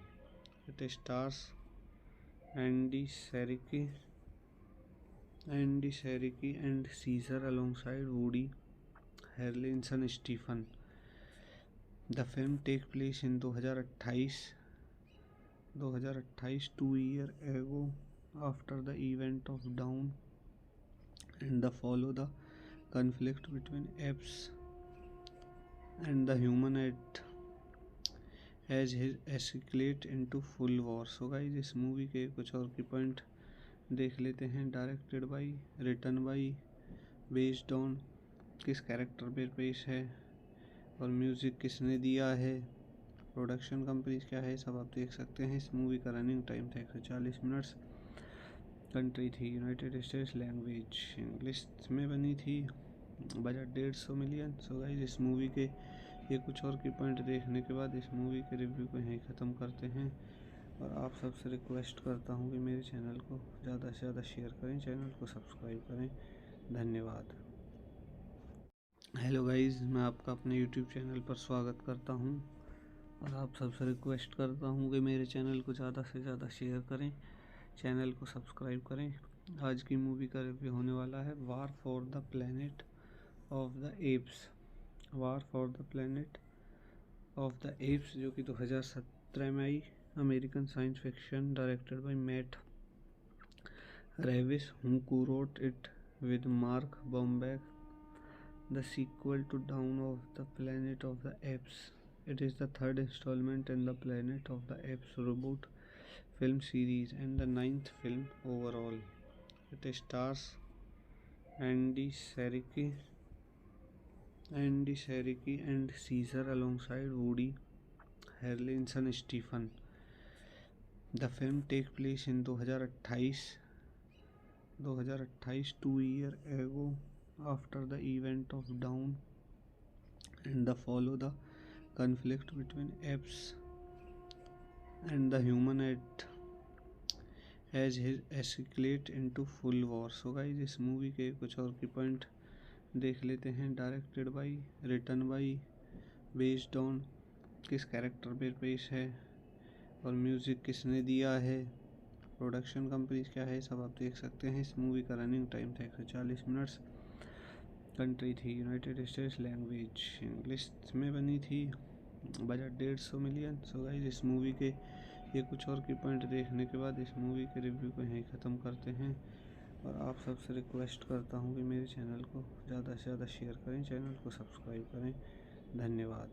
It stars Andy Serkis and Caesar alongside Woody Harrelson Stephen. The film takes place in 2028, 2 year ago after the event of Dawn and the follow the conflict between apes and the human as his escalate into full war. So guys, इस movie के कुछ और की point देख लेते हैं। Directed by, written by, based on किस character पे पेश है और म्यूज़िक किसने दिया है, प्रोडक्शन कंपनी क्या है, सब आप देख सकते हैं। इस मूवी का रनिंग टाइम था 140 मिनट्स। कंट्री थी यूनाइटेड स्टेट्स, लैंग्वेज इंग्लिश में बनी थी, बजट 150 मिलियन। सो गाइस, इस मूवी के ये कुछ और की पॉइंट देखने के बाद इस मूवी के रिव्यू को यहीं ख़त्म करते हैं। और आप सबसे रिक्वेस्ट करता हूँ कि मेरे चैनल को ज़्यादा से ज़्यादा शेयर करें, चैनल को सब्सक्राइब करें। धन्यवाद। हेलो गाइस, मैं आपका अपने यूट्यूब चैनल पर स्वागत करता हूँ और आप सबसे रिक्वेस्ट करता हूँ कि मेरे चैनल को ज़्यादा से ज़्यादा शेयर करें, चैनल को सब्सक्राइब करें। आज की मूवी का रिव्यू होने वाला है war for the planet of the apes. War for the planet of the apes, जो कि 2017 में आई। American science fiction, directed by Matt Ravis, who co-wrote it with Mark Bombeck, the sequel to Dawn of the Planet of the Apes. It is the third installment in the Planet of the Apes reboot film series and the ninth film overall. It stars Andy Serkis and Caesar alongside Woody Harrelson Stephen. The film takes place in 2028, 2 years ago, after the event of Dawn, and the follow the conflict between apes and the human as his escalate into full war. So guys, इस movie के कुछ और की point देख लेते हैं। Directed by, written by, based on किस character पे पेश है और म्यूज़िक किसने दिया है, प्रोडक्शन कंपनी क्या है, सब आप देख सकते हैं। इस मूवी का रनिंग टाइम था 140 मिनट्स। कंट्री थी यूनाइटेड स्टेट्स, लैंग्वेज इंग्लिश में बनी थी, बजट 150 मिलियन। सो गाइस, इस मूवी के ये कुछ और की पॉइंट देखने के बाद इस मूवी के रिव्यू को यहीं ख़त्म करते हैं और आप सबसे रिक्वेस्ट करता हूँ कि मेरे चैनल को ज़्यादा से ज़्यादा शेयर करें, चैनल को सब्सक्राइब करें। धन्यवाद।